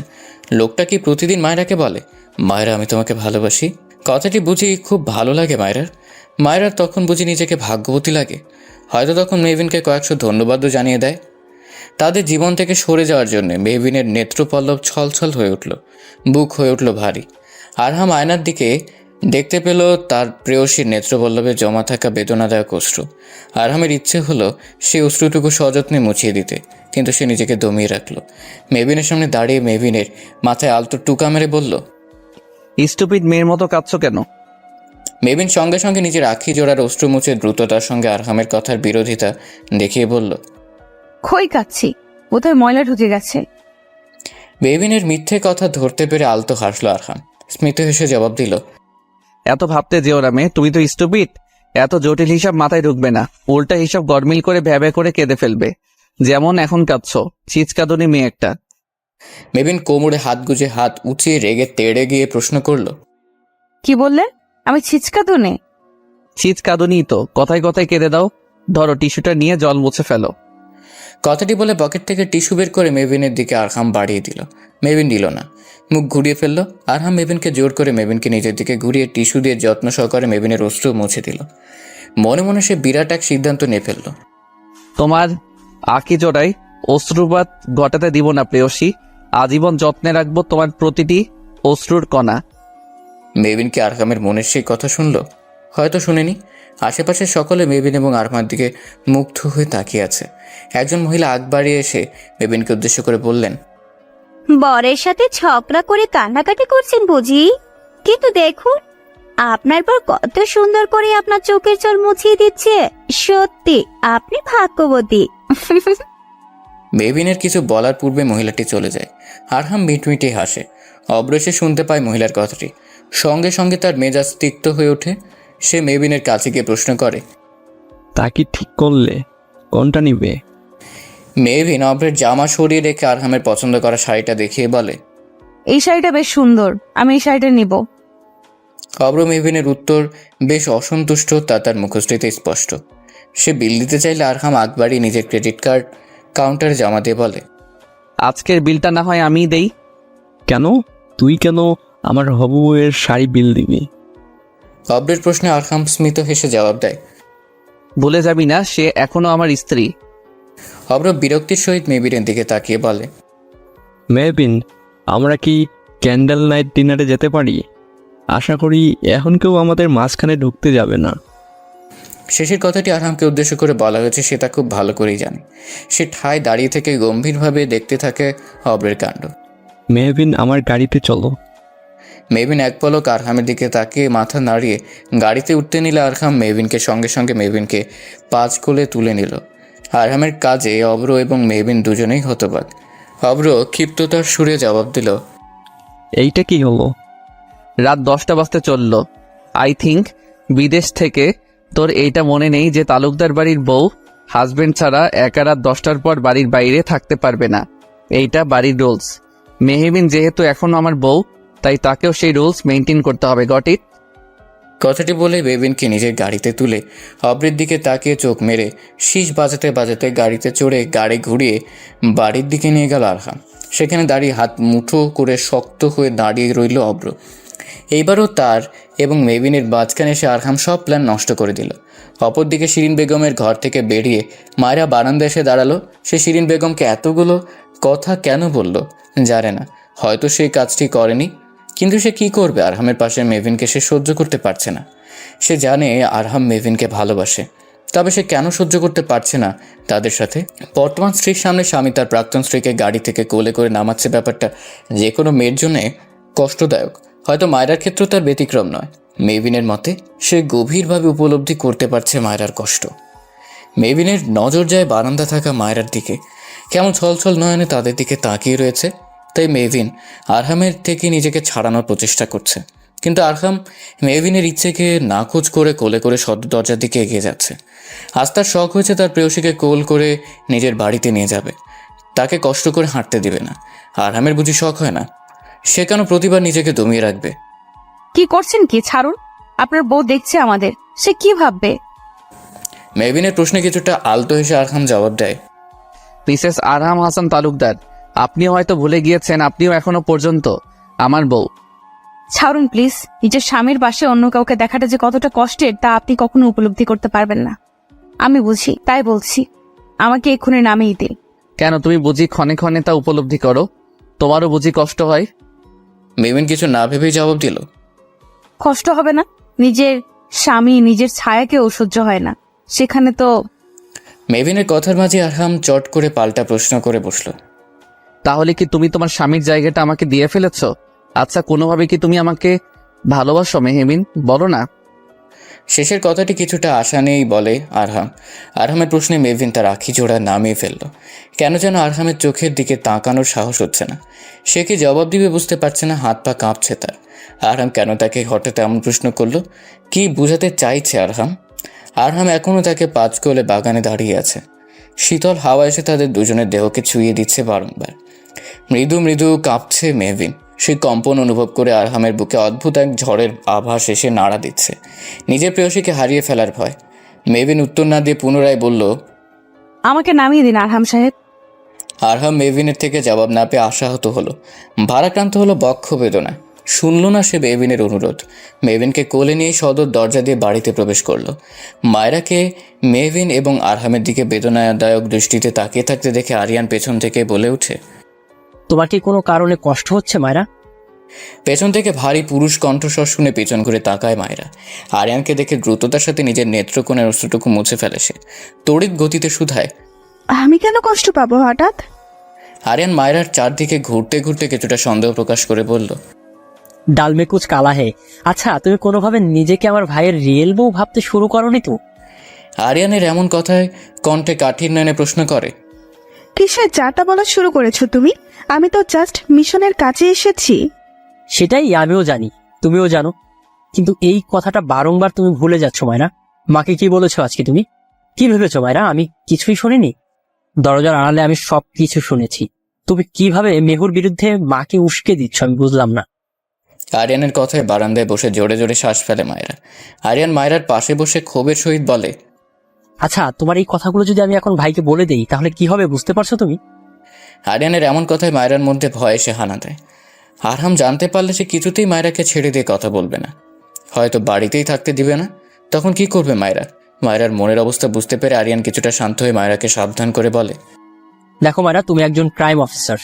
Speaker 1: লোকটা কি প্রতিদিন মায়েরাকে বলে, মায়েরা আমি তোমাকে ভালোবাসি? কথাটি বুঝি খুব ভালো লাগে মায়েরার। মায়েরার তখন বুঝি নিজেকে ভাগ্যবতী লাগে। হয়তো তখন মেহবিনকে কয়েকশো ধন্যবাদও জানিয়ে দেয় তাদের জীবন থেকে সরে যাওয়ার জন্য। মেহবিনের নেত্রপল্লব ছলছল হয়ে উঠল, বুক হয়ে উঠল ভারী। আরহাম আয়নার দিকে দেখতে পেল তার প্রেয়সীর নেত্রপল্লবে জমা থাকা বেদনাদায়ক অশ্রু। আরহামের ইচ্ছে হলো সে অশ্রুটুকু সযত্নে মুছিয়ে দিতে, কিন্তু সে নিজেকে দমিয়ে রাখল। মেহবিনের সামনে দাঁড়িয়ে মেহবিনের মাথায় আলতো টুকা মেরে বলল,
Speaker 3: স্টুপিড মেয়ের মতো কাঁদছো কেন?
Speaker 1: মেহবিন সঙ্গে সঙ্গে নিজের আঁখি জোড়ার অশ্রু মুছে দ্রুততার সঙ্গে আরহামের কথার বিরোধিতা দেখিয়ে বলল,
Speaker 5: খই কাচ্ছি, বোধহয় ময়লা ঢুকে গেছে।
Speaker 1: মেহবিনের মিথ্যে কথা ধরতে পেরে আলতো হাসল আরহাম। স্মিত হেসে জবাব দিল,
Speaker 3: এত ভাবতে যেও না মেয়ে, তুমি তো স্টুপিড। এত জটিল হিসাব মাথায় ঢুকবে না। উল্টা হিসাব গরমিল করে ভ্যাবে করে কেঁদে ফেলবে, যেমন এখন কাঁদছো। চিৎকাদনি মেয়ে একটা।
Speaker 1: মেহবিন কোমরে হাত গুজে হাত উঁচিয়ে রেগে তেড়ে গিয়ে প্রশ্ন করল,
Speaker 5: কি বললেন? আমি ছিচকা তো নে।
Speaker 3: চিৎকাদনি তো, কথায় কথায় কেঁদে দাও। ধরো টিস্যুটা নিয়ে জল মুছে ফেলো।
Speaker 1: কথাটি বলে পকেট থেকে টিস্যু বের করে মেহবিনের দিকে আরহাম বাড়িয়ে দিল। মেহবিন দিল না, মুখ ঘুরিয়ে ফেলল। আরহাম মেহবিনকে জোর করে মেহবিনকে নিজের দিকে ঘুরিয়ে টিস্যু দিয়ে যত্ন সহকারে মেহবিনের অশ্রু মুছে দিল। মনে মনে সে বিরাট এক সিদ্ধান্ত নিয়ে ফেলল।
Speaker 3: তোমার আঁকি জোড়ায় অশ্রুপাত ঘটাতে দিব না প্রেয়সী। আজীবন যত্নে রাখবো তোমার প্রতিটি অশ্রুর কণা।
Speaker 1: মেহবিন কি আরহামের মনের সেই কথা শুনল? হয়তো শুনেনি। আশেপাশের সকলে মেহবিন এবং আরহামের দিকে মুগ্ধ হয়ে তাকিয়ে আছে। একজন মহিলা আগ বাড়িয়ে এসে মেহবিনকে উদ্দেশ্য করে বললেন,
Speaker 8: বরের সাথে ঝগড়া করে কান্নাকাটি করছেন বুঝি? কিন্তু দেখুন, আপনার পর কত সুন্দর করে আপনার চোখের জল মুছিয়ে দিচ্ছে। সত্যি আপনি ভাগ্যবতী।
Speaker 1: মেহবিনের কিছু বলার পূর্বে মহিলাটি চলে যায়। আরহাম মিটমিটে হাসে। অব্র এসে শুনতে পায় মহিলার কথাটি। সঙ্গে সঙ্গে তার মেজাজ তিক্ত হয়ে ওঠে। সে মেহবিনের কাছে গিয়ে প্রশ্ন করে।
Speaker 2: তা কি ঠিক করলে? কোনটা নিবে?
Speaker 1: মেহবিন অব্রের জামা সরিয়ে রেখে আরহামের পছন্দ করা শাড়িটা দেখিয়ে বলে,
Speaker 5: এই শাড়িটা বেশ সুন্দর, আমি এই শাড়িটা নিব।
Speaker 1: অব্র মেহবিনের উত্তর বেশ অসন্তুষ্ট, তা তার মুখশ্রীতে স্পষ্ট। সে বিল দিতে চাইলে আরহাম আগ বাড়িয়ে নিজের ক্রেডিট কার্ড কাউন্টারে জমা দিয়ে বলে,
Speaker 3: আজকের বিলটা না হয় আমিই দেই।
Speaker 2: কেন? তুই কেন আমার হবু বউয়ের শাড়ি বিল দিবি?
Speaker 1: অব্রের প্রশ্নে আরহাম স্মিত হেসে জবাব দেয়।
Speaker 3: ভুলে যাবি না, সে এখনো আমার স্ত্রী।
Speaker 1: অব্র বিরক্তির সহিত মেহবিনের দিকে তাকিয়ে বলে,
Speaker 2: মেহবিন, আমরা কি ক্যান্ডেল নাইট ডিনারে যেতে পারি? আশা করি এখন কেউ আমাদের মাঝখানে ঢুকতে যাবে না।
Speaker 1: শেষের কথাটি আরহামকে উদ্দেশ্য করে বলা হয়েছে, সে তা খুব ভালো করেই জানে। সে ঠায় দাঁড়িয়ে থেকে গম্ভীরভাবে দেখতে থাকে অব্রের কাণ্ড।
Speaker 2: মেহবিন, আমার গাড়িতে চলো।
Speaker 1: মেহবিন এক পলক আরহামের দিকে তাকিয়ে মাথা নাড়িয়ে গাড়িতে উঠতে নিলে আরহাম মেহবিনকে সঙ্গে সঙ্গে মেহবিনকে পাঁচ কোলে তুলে নিল। আরহামের কাজে অব্র এবং মেহবিন দুজনেই হতবাক। অব্র ক্ষিপ্ততার সুরে জবাব দিল,
Speaker 2: এইটা কি হলো?
Speaker 3: রাত 10টা বাজতে চলল। আই থিঙ্ক বিদেশ থেকে তোর এইটা মনে নেই যে তালুকদার বাড়ির বউ হাজবেন্ড ছাড়া একা রাত 10টার পর বাড়ির বাইরে থাকতে পারবে না। এইটা বাড়ির রুলস। মেহবিন যেহেতু এখনো আমার বউ, তাই তাকেও সেই রুলস মেনটেন করতে হবে। Got it?
Speaker 1: কথাটি বলে মেহবিনকে নিজের গাড়িতে তুলে অব্রের দিকে তাকিয়ে চোখ মেরে শীষ বাজাতে বাজাতে গাড়িতে চড়ে গাড়ি ঘুরিয়ে বাড়ির দিকে নিয়ে গেল আরহাম। সেখানে দাঁড়িয়ে হাত মুঠো করে শক্ত হয়ে দাঁড়িয়ে রইল অব্র। এইবারও তার এবং মেহবিনের মাঝখানে এসে আরহাম সব প্ল্যান নষ্ট করে দিল। অপরদিকে শিরিন বেগমের ঘর থেকে বেরিয়ে মায়েরা বারান্দা এসে দাঁড়ালো। সে শিরিন বেগমকে এতগুলো কথা কেন বলল জানে না, হয়তো সেই কাজটি করেনি, কিন্তু সে কি করবে? আরহামের পাশে মেহবিনকে সে সহ্য করতে পারছে না। সে জানে আরহাম মেহবিনকে ভালোবাসে, তবে সে কেন সহ্য করতে পারছে না তাদের সাথে? বর্তমান স্ত্রীর সামনে স্বামী তার প্রাক্তন স্ত্রীকে গাড়ি থেকে কোলে করে নামাচ্ছে, ব্যাপারটা যে কোনো মেয়ের জন্যে কষ্টদায়ক। হয়তো মায়রার ক্ষেত্রেও তার ব্যতিক্রম নয়। মেহবিনের মতে সে গভীরভাবে উপলব্ধি করতে পারছে মায়রার কষ্ট। মেহবিনের নজর যায় বারান্দা থাকা মায়রার দিকে, কেমন ছলছল নয়নে তাদের দিকে তাকিয়ে রয়েছে। তাই মেহবিন আরহামের থেকে নিজেকে ছাড়ানোর প্রচেষ্টা করছে, কিন্তু আরহাম মেহবিনের ইচ্ছেকে নাকচ করে কোলে করে সদর দরজার দিকে এগিয়ে যাচ্ছে। আজ তার শখ হয়েছে তার প্রেয়সীকে কোল করে নিজের বাড়িতে নিয়ে যাবে, তাকে কষ্ট করে হাঁটতে দিবে না। আরহামের বুঝি শখ হয় না? সে কেন প্রতিবার নিজেকে দমিয়ে রাখবে?
Speaker 5: কি করছেন কি? ছাড়ুন, আপনার বউ দেখছে আমাদের, সে কি ভাববে?
Speaker 1: মেহবিনের প্রশ্নে কিছুটা আলতো হেসে আরহাম জবাব দেয়,
Speaker 3: মিসেস আরহাম হাসান তালুকদার, আপনি হয়তো ভুলে গিয়েছেন আপনিও এখনো পর্যন্ত আমার বউ।
Speaker 5: ছাড়ুন প্লিজ। নিজের স্বামীর পাশে অন্য কাউকে দেখাটা যে কতটা কষ্টের তা আপনি কখনো উপলব্ধি করতে পারবেন না। আমি বুঝি, তাই বলছি, আমাকে এক্ষুনি নামিয়ে দিন।
Speaker 3: কেন, তুমি বুঝি ক্ষণে ক্ষণে তা উপলব্ধি করো? তোমারও বুঝি কষ্ট হয়?
Speaker 1: মেহবিন কিছু না ভেবেই জবাব দিল,
Speaker 5: কষ্ট হবে না? নিজের স্বামী নিজের ছায়াকেও সহ্য হয় না, সেখানে তো।
Speaker 1: মেহবিনের কথার মাঝে আরহাম চট করে পাল্টা প্রশ্ন করে বসলো,
Speaker 3: তাহলে কি তুমি তোমার স্বামীর জায়গাটা আমাকে দিয়ে ফেলেছ? আচ্ছা, কোনোভাবে কি তুমি আমাকে ভালোবাসো মেহবিন? বলো না।
Speaker 1: শেষের কথাটি কিছুটা আশা নেই বলে আরহাম। আরহামের প্রশ্নে মেহবিন তার আখি জোড়া নামিয়ে ফেলল। কেন যেন আরহামের চোখের দিকে তাকানোর সাহস হচ্ছে না। সে কি জবাব দিবে বুঝতে পারছে না, হাত পা কাঁপছে তার। আরহাম কেন তাকে হঠাৎ এমন প্রশ্ন করলো? কি বুঝাতে চাইছে আরহাম? আরহাম এখনও তাকে পাঁচ কোলে বাগানে দাঁড়িয়ে আছে। শীতল হাওয়া এসে তাদের দুজনের দেহকে ছুঁয়ে দিচ্ছে বারংবার। মৃদু মৃদু কাঁপছে মেহবিন। সেই কম্পন অনুভব করে আরহামের বুকে অদ্ভুত এক ঝড়ের আভাস এসে নাড়া দিচ্ছে, নিজের প্রেয়সীকে হারিয়ে ফেলার ভয়। মেহবিন উত্তর না দিয়ে পুনরায় বলল,
Speaker 5: আমাকে নামিয়ে দিন আরহাম সাহেব।
Speaker 1: আরহাম মেহবিনের থেকে জবাব না পেয়ে আশাহত হলো, ভারাক্রান্ত হলো বক্ষ বেদনা। শুনল না সে মেহবিনের অনুরোধ। মেহবিনকে কোলে নিয়ে সদর দরজা দিয়ে বাড়িতে প্রবেশ করলো। মায়রাকে মেহবিন এবং আরহামের দিকে বেদনাদায়ক দৃষ্টিতে তাকিয়ে থাকতে দেখে আরিয়ান পেছন থেকে বলে ওঠে,
Speaker 4: তোমার কি কোনো কারণে কষ্ট হচ্ছে মায়রা?
Speaker 1: পেছন থেকে ভারী পুরুষ কণ্ঠস্বর শুনে পেছন ঘুরে তাকায় মায়রা। আরিয়ানকে দেখে দ্রুততার সাথে নিজের নেত্রকোণের অস্ত্রটুকু মুছে ফেলে সে। তড়িৎ গতিতে শুধায়,
Speaker 9: আমি কেন কষ্ট পাবো হঠাৎ?
Speaker 1: আরিয়ান মায়রার চারদিকে ঘুরতে ঘুরতে কিছুটা সন্দেহ প্রকাশ করে বলল,
Speaker 4: ডালমে কুচ কালা হে। আচ্ছা, তুমি কোনোভাবে নিজেকে আমার ভাইয়ের রিয়েল বউ ভাবতে শুরু করোনি তো?
Speaker 1: আরিয়ানের এমন কথায় কণ্ঠে কাঠির নয়নে প্রশ্ন করে,
Speaker 9: কিসের যাটা বলা শুরু করেছো তুমি? আমি তো জাস্ট মিশনের কাছে এসেছি।
Speaker 4: সেটাই আমিও জানি, তুমিও জানো। কিন্তু এই কথাটা বারংবার তুমি ভুলে যাচ্ছ মায়রা। মাকে কি বলেছো আজকে তুমি? কি ভেবেছো মায়রা আমি কিছুই শুনিনি? দরজার আড়ালে আমি সব কিছু শুনেছি। তুমি কিভাবে মেহুর বিরুদ্ধে মাকে উস্কে দিচ্ছ আমি বুঝলাম না।
Speaker 1: আরিয়ানের কথায় বারান্দায় বসে জোরে জোরে শ্বাস ফেলে মায়েরা। আরিয়ান মায়েরার পাশে বসে ক্ষোভের সহিত বলে,
Speaker 4: আচ্ছা, তোমার এই কথাগুলো যদি আমি এখন ভাইকে বলে দেই তাহলে কি হবে বুঝতে পারছো তুমি?
Speaker 1: আরিয়ানের এমন কথায় মায়েরার মধ্যে ভয় এসে হানা দেয়। আরহাম জানতে পারলে সে কিছুতেই মায়েরাকে ছেড়ে দিয়ে কথা বলবে না, হয়তো বাড়িতেই থাকতে দিবে না। তখন কি করবে মায়েরা? মায়েরার মনের অবস্থা বুঝতে পেরে আরিয়ান কিছুটা শান্ত হয়ে মায়েরাকে সাবধান করে বলে,
Speaker 4: দেখো মায়েরা, তুমি একজন ক্রাইম অফিসার,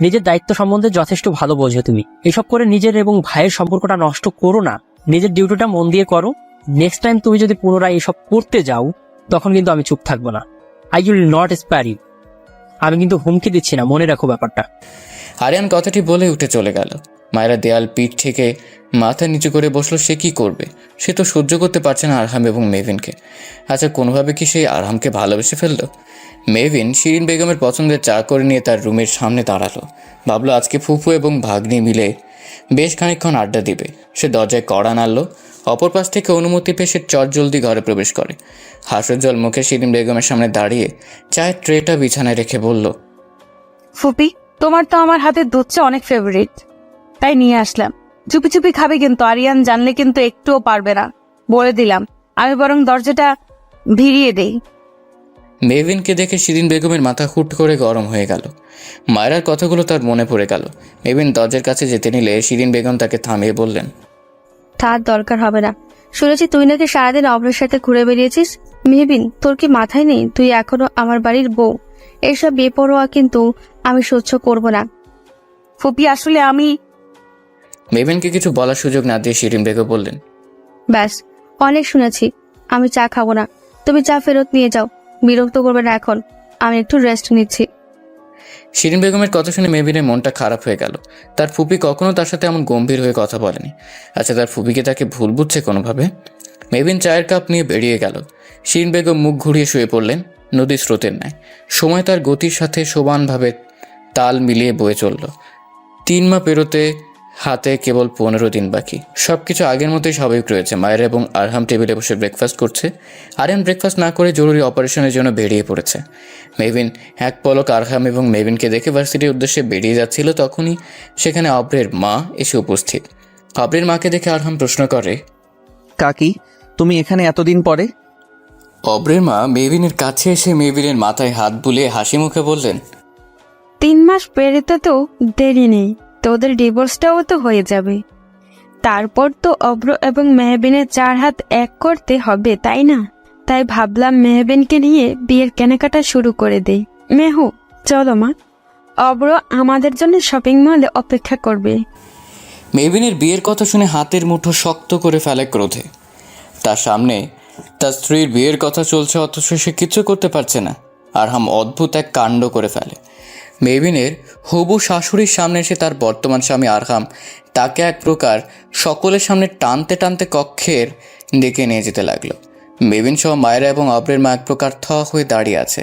Speaker 4: নিজের দায়িত্ব সম্বন্ধে যথেষ্ট ভালো বোঝো। তুমি এসব করে নিজের এবং ভাইয়ের সম্পর্কটা নষ্ট করো না। নিজের ডিউটিটা মন দিয়ে করো। নেক্সট টাইম তুমি যদি পুনরায় এসব করতে যাও তখন কিন্তু আমি চুপ থাকবো না। I will not spare you. আমি কিন্তু হুমকি দিচ্ছি না, মনে রাখো ব্যাপারটা।
Speaker 1: আরিয়ান কথাটি বলে উঠে চলে গেল। মায়েরা দেয়াল পিঠ থেকে মাথা নিচু করে বসলো। সে কি করবে? সে তো সহ্য করতে পারছে না আরহাম এবং মেভিনকে। আচ্ছা, কোনোভাবে কি সেই আরহামকে ভালোবেসে ফেললো? মেভিন শিরিন বেগমের পছন্দের চা করে নিয়ে তার রুমের সামনে দাঁড়ালো। ভাবলো আজকে ফুফু এবং ভাগ্নি মিলে বেশ খানিকক্ষণ আড্ডা দিবে। সে দরজায় কড়া নাড়ল। অপর পাশ থেকে অনুমতি পেয়ে সে চটজলদি ঘরে প্রবেশ করে। হাস্যোজ্জ্বল মুখে শিরিন বেগমের সামনে দাঁড়িয়ে চায়ের ট্রেটা বিছানায় রেখে বলল,
Speaker 5: ফুপি, তোমার তো আমার হাতের দুধ চা অনেক ফেভারিট, তাই নিয়ে আসলাম। চুপি চুপি খাবে কিন্তু, আরিয়ান জানলে কিন্তু একটুও পারবে না, বলে দিলাম। আমি বরং দরজাটা ভিড়িয়ে দেই।
Speaker 1: মেভিনকে দেখে শিরিন বেগমের মাথা হুট করে গরম হয়ে গেল। মায়েরার কথাগুলো তার মনে পড়ে গেল। মেভিন দরজার কাছে যেতে নিলে শিরিন বেগম তাকে থামিয়ে বললেন,
Speaker 7: তার দরকার হবে না। শুনেছি তুই নাকি সারাদিন অব্রের সাথে ঘুরে বেরিয়েছিস। মেহবিন, তোর কি মাথায় নেই? তুই এখনো আমার বাড়ির বউ। এসব বেপরোয়া কিন্তু আমি সহ্য করব না।
Speaker 5: ফুপি, আসলে আমি...
Speaker 1: মেভিনকে কিছু বলার সুযোগ না দিয়ে শিরিন বেগম বললেন,
Speaker 7: ব্যাস, অনেক শুনেছি। আমি চা খাবো না। তুমি চা ফেরত নিয়ে যাও। বিরক্ত করবে না এখন, আমি একটু রেস্ট নিচ্ছি।
Speaker 1: শিরিন বেগমের কথা শুনে মেভিনের মনটা খারাপ হয়ে গেল। তার ফুপি কখনো তার সাথে এমন গম্ভীর হয়ে কথা বলেনি। আচ্ছা, তার ফুপিকে তাকে ভুল বুঝছে কোনোভাবে? মেভিন চায়ের কাপ নিয়ে বেরিয়ে গেল। শিরিন বেগম মুখ ঘুরিয়ে শুয়ে পড়লেন নদীর স্রোতের ন্যায়। সময় তার গতির সাথে সমানভাবে তাল মিলিয়ে বয়ে চলল। 3 মাস পেরোতে হাতে কেবল 15 দিন বাকি। সবকিছু আগের মতোই স্বাভাবিক রয়েছে। মায়ের এবং আরহাম টেবিলে বসে ব্রেকফাস্ট করছে। আরিয়ান ব্রেকফাস্ট না করে জরুরি অপারেশনের জন্য বেরিয়ে পড়েছে। মেভিন এক পলক আরহাম এবং মেভিনকে দেখে ভার্সিটির উদ্দেশ্যে বেরিয়ে যাচ্ছিল, তখনই সেখানে অব্রের মা এসে উপস্থিত। অব্রের মাকে দেখে আরহাম প্রশ্ন করে,
Speaker 3: কাকি, তুমি এখানে এতদিন পরে?
Speaker 1: অব্রের মা মেভিনের কাছে এসে মেভিনের মাথায় হাত বুলিয়ে হাসি মুখে বললেন,
Speaker 5: 3 মাস পেরিতে তো দেরি নেই, তোদের ডিভোর্সটাও তো হয়ে যাবে। তারপর তো অব্র এবং মেহবিনের 4 হাত এক করতে হবে, তাই না? তাই ভাবলাম মেহবিনকে নিয়ে বিয়ের কেনাকাটা শুরু করে দেই। মেহু, চলো মা, অব্র আমাদের জন্য শপিং মলে অপেক্ষা করবে।
Speaker 1: মেভিনের বিয়ের কথা শুনে হাতের মুঠো শক্ত করে ফেলে ক্রোধে। তার সামনে তার স্ত্রীর বিয়ের কথা চলছে, অথচ সে কিছু করতে পারছে না। আরহাম অদ্ভুত এক কাণ্ড করে ফেলে। মেভিনের হবু শাশুড়ির সামনে এসে তার বর্তমান স্বামী আরহাম তাকে এক প্রকার সকলের সামনে টানতে টানতে কক্ষের ডেকে নিয়ে যেতে লাগলো। মেভিন সহ মায়েরা এবং অব্রের মা এক প্রকার থ হয়ে দাঁড়িয়ে আছে।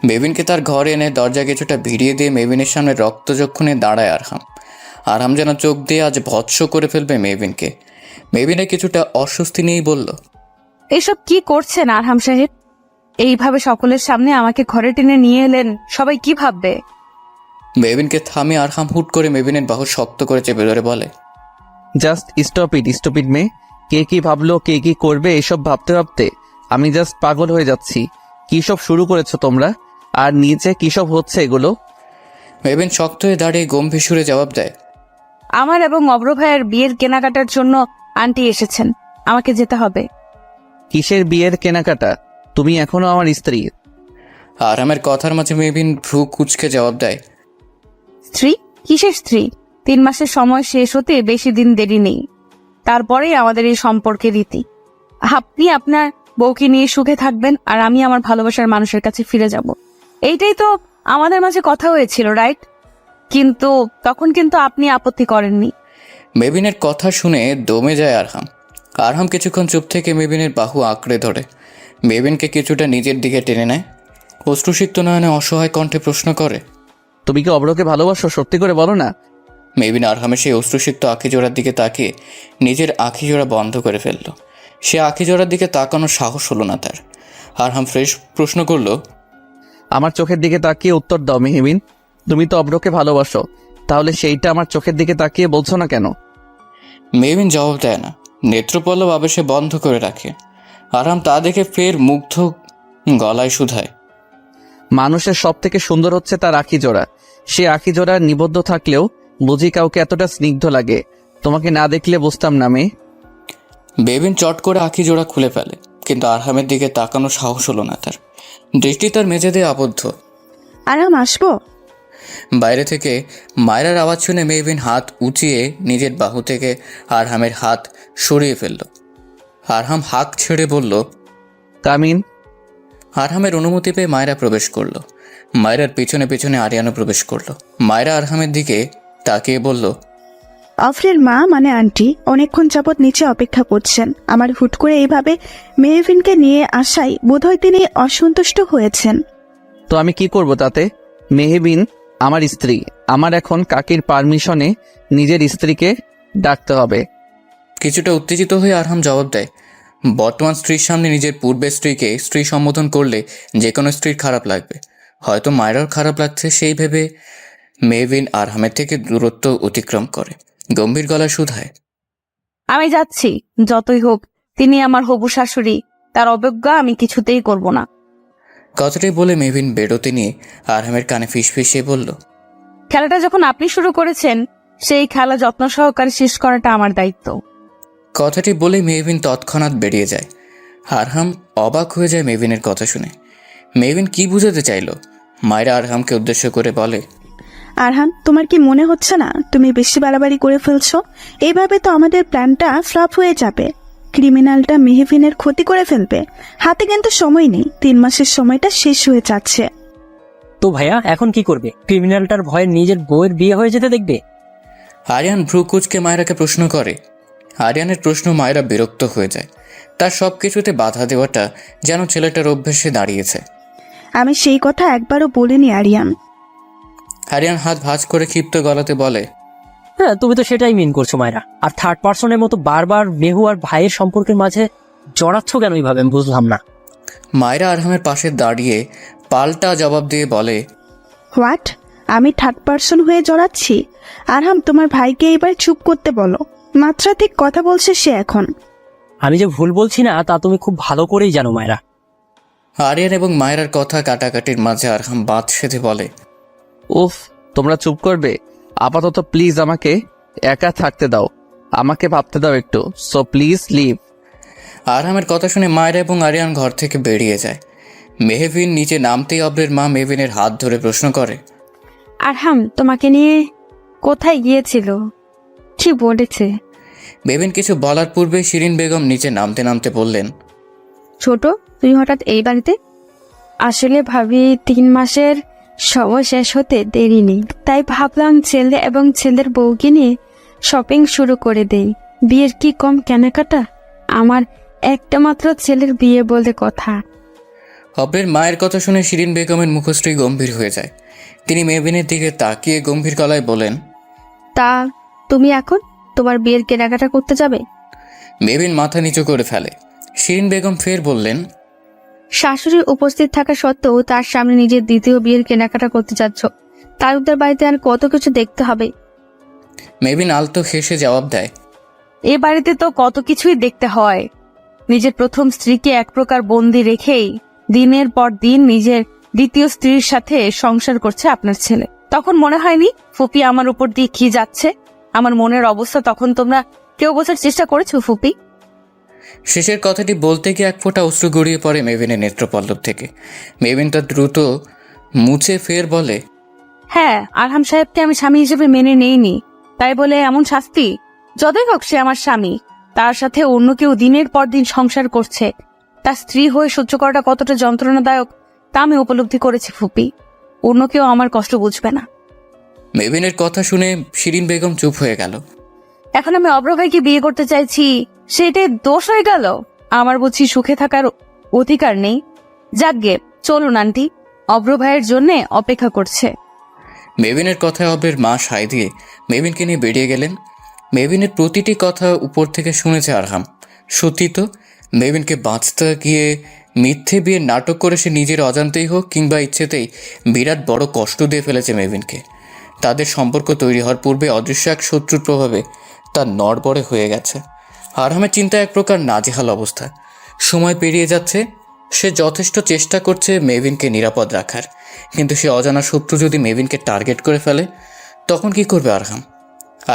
Speaker 1: মেভিনকে তার ঘরে এনে দরজা কিছুটা ভিড়িয়ে দিয়ে মেভিনের সামনে রক্তচক্ষু দাঁড়ায় আরহাম। আরহাম যেন চোখ দিয়ে আজ ভৎস করে ফেলবে মেভিনকে। মেভিনের কিছুটা অস্বস্তি নিয়েই বলল,
Speaker 5: এসব কি করছেন আরহাম সাহেব? এইভাবে সকলের সামনে আমাকে ঘরে টেনে নিয়ে এলেন, সবাই কি ভাববে?
Speaker 1: মেভিনকে থামিয়ে আরহাম হুট করে মেভিনের বাহু শক্ত করে চেপে ধরে বলে,
Speaker 3: জাস্ট স্টপ ইট মেয়ে। কে কি ভাবলো, কে কি করবে, এসব ভাবতে ভাবতে আমি জাস্ট পাগল হয়ে যাচ্ছি। কি সব শুরু করেছো তোমরা? আর নিচে কি সব হচ্ছে এগুলো?
Speaker 1: মেভিন শক্ত হয়ে দাঁড়িয়ে গম্ভীর সুরে জবাব দেয়,
Speaker 5: আমার এবং অব্র ভাইয়ের বিয়ের কেনাকাটার জন্য আন্টি এসেছেন, আমাকে যেতে হবে।
Speaker 3: কিসের বিয়ের কেনাকাটা? তুমি এখনো আমার স্ত্রী।
Speaker 1: আরহামের কথার মাঝে মেভিন ভ্রু কুচকে জবাব দেয়,
Speaker 5: স্ত্রী? কিসের স্ত্রী? 3 মাসের সময় শেষ হতে বেশি দিন দেরি নেই, তারপরেই আমাদের এই সম্পর্কের রীতি। আপনি আপনার বউকে নিয়ে সুখে থাকবেন আর আমি আমার ভালোবাসার মানুষের কাছে ফিরে যাব, এইটাই তো আমাদের মাঝে কথা হয়েছিল, রাইট? কিন্তু তখন কিন্তু আপনি আপত্তি করেননি।
Speaker 1: মেভিনের কথা শুনে দমে যায় আরহাম। আরহাম কিছুক্ষণ চুপ থেকে মেভিনের বাহু আঁকড়ে ধরে মেভিনকে কিছুটা নিজের দিকে টেনে নেয়। অশ্রুসিক্ত নয়নে অসহায় কণ্ঠে প্রশ্ন করে,
Speaker 3: তুমি কি অব্রকে ভালোবাসো? সত্যি করে বলো না।
Speaker 1: মেবিন আরহামের সেই অশ্রুসিক্ত আখিজোড়ার দিকে তাকিয়ে নিজের আখিজোড়া বন্ধ করে ফেলল। সে আখিজোড়ার দিকে তাকানোর সাহস হলো না তার। আরহাম ফ্রেশ প্রশ্ন করল,
Speaker 3: আমার চোখের দিকে তাকিয়ে উত্তর দাও মেহবিন। তুমি তো অব্রকে ভালোবাসো, তাহলে সেইটা আমার চোখের দিকে তাকিয়ে বলছো না কেন?
Speaker 1: মেবিন জবাব দেয় না, নেত্রপল্লব আবেশে বন্ধ করে রাখে। আরহাম তা দেখে ফের মুগ্ধ গলায় শুধায়,
Speaker 3: মানুষের সব থেকে সুন্দর হচ্ছে তার আখিজোড়া। সে আখিজোড়া নিবদ্ধ থাকলেও বুঝি কাউকে এতটা স্নিগ্ধ লাগে। তোমাকে না দেখলে বুঝতাম না মেয়ে।
Speaker 1: মেবিন চট করে আখিজোড়া খুলে ফেলে, কিন্তু আরহামের দিকে তাকানোর সাহস হলো না তার। দৃষ্টি তার মেঝেতে আবদ্ধ।
Speaker 9: আরাম আসবো?
Speaker 1: বাইরে থেকে মায়রার আওয়াজ শুনে মেহবিন হাত উঁচিয়ে নিজের বাহু থেকে আরহামের হাত সরিয়ে ফেলল। আরহাম হাঁক ছেড়ে বলল,
Speaker 3: কামিন।
Speaker 1: আরহামের অনুমতি পেয়ে মায়রা প্রবেশ করলো। মায়রার পিছনে পিছনে আরিয়ানও প্রবেশ করলো। মায়রা আরহামের দিকে তাকিয়ে বলল,
Speaker 9: অফরের মা মানে আন্টি অনেকক্ষণ যাবৎ নিচে অপেক্ষা করছেন। আমার হুট করে এইভাবে মেহবিনকে নিয়ে আসায় বোধহয় তিনি অসন্তুষ্ট হয়েছেন।
Speaker 3: তো আমি কি করব তাতে? মেহবিন আমার স্ত্রী। আমার এখন কাকির পারমিশনে নিজের স্ত্রীকে ডাকতে হবে।
Speaker 1: কিছুটা উত্তেজিত হয়ে আরহাম জবাব দেয়, বর্তমান স্ত্রীর সামনে নিজের পূর্বের স্ত্রীকে স্ত্রী সম্বোধন করলে যে কোনো স্ত্রীর খারাপ লাগবে। হয়তো মায়েরাও খারাপ লাগছে সেই ভেবে মেহবিন আরহামের থেকে দূরত্ব অতিক্রম করে গম্ভীর গলায় শুধায়,
Speaker 5: আমি যাচ্ছি। যতই হোক তিনি আমার হবু শাশুড়ি, তার অবজ্ঞা আমি কিছুতেই করব না।
Speaker 1: কথাটি বলে মেহবিন বেরোতে নিয়ে আরহামের কানে ফিসফিসিয়ে বলল,
Speaker 5: খেলাটা যখন আপনি শুরু করেছেন, সেই খেলা যত্ন সহকারে শেষ করাটা আমার দায়িত্ব।
Speaker 1: কথাটি বলে মেহবিন তৎক্ষণাৎ বেরিয়ে যায়। আরহাম অবাক হয়ে যায় মেহবিনের কথা শুনে। মেহবিন কি বুঝাতে চাইল? মায়েরা আরহামকে উদ্দেশ্য করে বলে,
Speaker 9: আরহাম, তোমার কি মনে হচ্ছে না তুমি বেশি বাড়াবাড়ি করে ফেলছো? এইভাবে তো আমাদের প্ল্যানটা ফ্লপ হয়ে যাবে। ক্রিমিনালটা মেহবিনের ক্ষতি করে ফেলবে। হাতে কিন্তু সময় নেই, 3 মাসের সময়টা শেষ হয়ে যাচ্ছে।
Speaker 4: তো ভাইয়া এখন কি করবে? ক্রিমিনালটার ভয়ে নিজের বউয়ের বিয়ে হয়ে যেতে দেখবে?
Speaker 1: আরিয়ান ভ্রু কুঁচকে মায়েরাকে প্রশ্ন করে। আরিয়ানের প্রশ্ন মায়েরা বিরক্ত হয়ে যায়। তার সব কিছুতে বাধা দেওয়াটা যেন ছেলেটার অভ্যেসে দাঁড়িয়েছে।
Speaker 9: আমি সেই কথা একবারও বলিনি আরিয়ান।
Speaker 1: আরিয়ান হাত ভাঁজ করে ক্ষিপ্ত গলাতে বলে,
Speaker 4: হ্যাঁ, তুমি তো সেটাই মিন করছো মায়েরা। আর থার্ড পার্সনের মতো বারবার মেহু আর ভাইয়ের সম্পর্কের মাঝে জড়াচ্ছ কেন এইভাবে? আমি বুঝলাম না।
Speaker 1: মায়েরা আরহামের পাশে দাঁড়িয়ে পাল্টা জবাব দিয়ে বলে,
Speaker 9: হোয়াট? আমি থার্ড পার্সন হয়ে জড়াচ্ছি? আরহাম, তোমার ভাইকে এবার চুপ করতে বলো। মাত্রাধিক কথা বলছে সে এখন।
Speaker 4: আমি যে ভুল বলছি না তা তুমি খুব ভালো করেই জানো মায়েরা।
Speaker 1: আরিয়ান এবং মায়েরার কথা কাটাকাটির মাঝে আরহাম বাদ সেধে বলে,
Speaker 3: উফ, তোমরা চুপ করবে? আপাতত প্লিজ আমাকে একা থাকতে দাও, আমাকে ভাবতে দাও একটু। So please leave.
Speaker 1: আরহামের কথা শুনে মায়েরা এবং আরিয়ান ঘর থেকে বেরিয়ে যায়। মেহবিন নিচে নামতেই অব্রের মা মেহবিনের হাত ধরে প্রশ্ন করে,
Speaker 5: আরহাম তোমাকে নিয়ে কোথায় গিয়েছিল? কি বলেছে?
Speaker 1: মেহবিন কিছু বলার পূর্বে শিরিন বেগম নিচে নামতে নামতে বললেন,
Speaker 5: ছোট, তুই হঠাৎ এই বাড়িতে? আসলে ভাবি 3 মাসের সময় শেষ হতে দেরি নেই, তাই ভাবলাম ছেলে এবং ছেলের বউকে নিয়ে শপিং শুরু করে দেই। বিয়ের কি কম কেনাকাটা? আমার একটা মাত্র ছেলের বিয়ে বলে কথা।
Speaker 1: অব্রের মায়ের কথা শুনে শিরিন বেগমের মুখশ্রী গম্ভীর হয়ে যায়। তিনি মেহবিনের দিকে তাকিয়ে গম্ভীর গলায় বলেন,
Speaker 5: তা তুমি এখন তোমার বিয়ের কেনাকাটা করতে যাবে?
Speaker 1: মেহবিন মাথা নিচু করে ফেলে। শিরিন বেগম ফের বললেন,
Speaker 5: শাশুড়ি উপস্থিত থাকা সত্ত্বেও তার সামনে নিজের দ্বিতীয় বিয়ের কেনাকাটা করতে যাচ্ছ। তালুকদার বাড়িতে আর কত কিছু দেখতে হবে।
Speaker 1: মেহবিন আলতো হেসে জবাব দেয়,
Speaker 5: এ বাড়িতে তো কত কিছুই দেখতে হয়। নিজের প্রথম স্ত্রীকে এক প্রকার বন্দি রেখেই দিনের পর দিন নিজের দ্বিতীয় স্ত্রীর সাথে সংসার করছে আপনার ছেলে। তখন মনে হয়নি ফুপি আমার উপর দিয়ে কি যাচ্ছে? আমার মনের অবস্থা তখন তোমরা কেউ বোঝার চেষ্টা করেছো ফুপি?
Speaker 1: শেষের কথাটি বলতে গিয়ে এক ফোঁটা অশ্রু গড়িয়ে পড়ে মেহবিনের নেত্রপল্লব থেকে। মেহবিন তা দ্রুত মুছে ফের বলে,
Speaker 5: হ্যাঁ, আরহাম সাহেবকে আমি স্বামী হিসেবে মেনে নেইনি, তাই বলে এমন শাস্তি? যতই হোক সে আমার স্বামী, তার সাথে অন্য কেউ দিনের পর দিন সংসার করছে। তার স্ত্রী হয়ে সহ্য করাটা কতটা যন্ত্রণাদায়ক তা আমি উপলব্ধি করেছি ফুপি। অন্য কেউ আমার কষ্ট বুঝবে না।
Speaker 1: মেহবিনের কথা শুনে শিরিন বেগম চুপ হয়ে গেল।
Speaker 5: এখন আমি অব্র ভাইকে বিয়ে করতে চাইছি, সেটাই দোষ হয়ে গেল? আমার বুঝি সুখে থাকার অধিকার নেই? যাকগে, চলুন আন্টি, অব্র ভাইয়ের জন্য অপেক্ষা করছে।
Speaker 1: মেভিনের কথায় অব্রের মা সায় দিয়ে মেভিনকে নিয়ে বেরিয়ে গেলেন। মেভিনের প্রতিটি কথা উপর থেকে শুনেছে আরহাম। সত্যি তো, মেভিনকে বাঁচতে গিয়ে মিথ্যে বিয়ের নাটক করে সে নিজের অজান্তেই হোক কিংবা ইচ্ছেতেই বিরাট বড় কষ্ট দিয়ে ফেলেছে মেভিনকে। তাদের সম্পর্ক তৈরি হওয়ার পূর্বে অদৃশ্য এক শত্রুর প্রভাবে তার নড়বড়ে হয়ে গেছে। আরহামের চিন্তা এক প্রকার নাজেহাল অবস্থা। সময় পেরিয়ে যাচ্ছে, সে যথেষ্ট চেষ্টা করছে মেভিনকে নিরাপদ রাখার, কিন্তু সে অজানা শত্রু যদি মেভিনকে টার্গেট করে ফেলে তখন কি করবে আরহাম?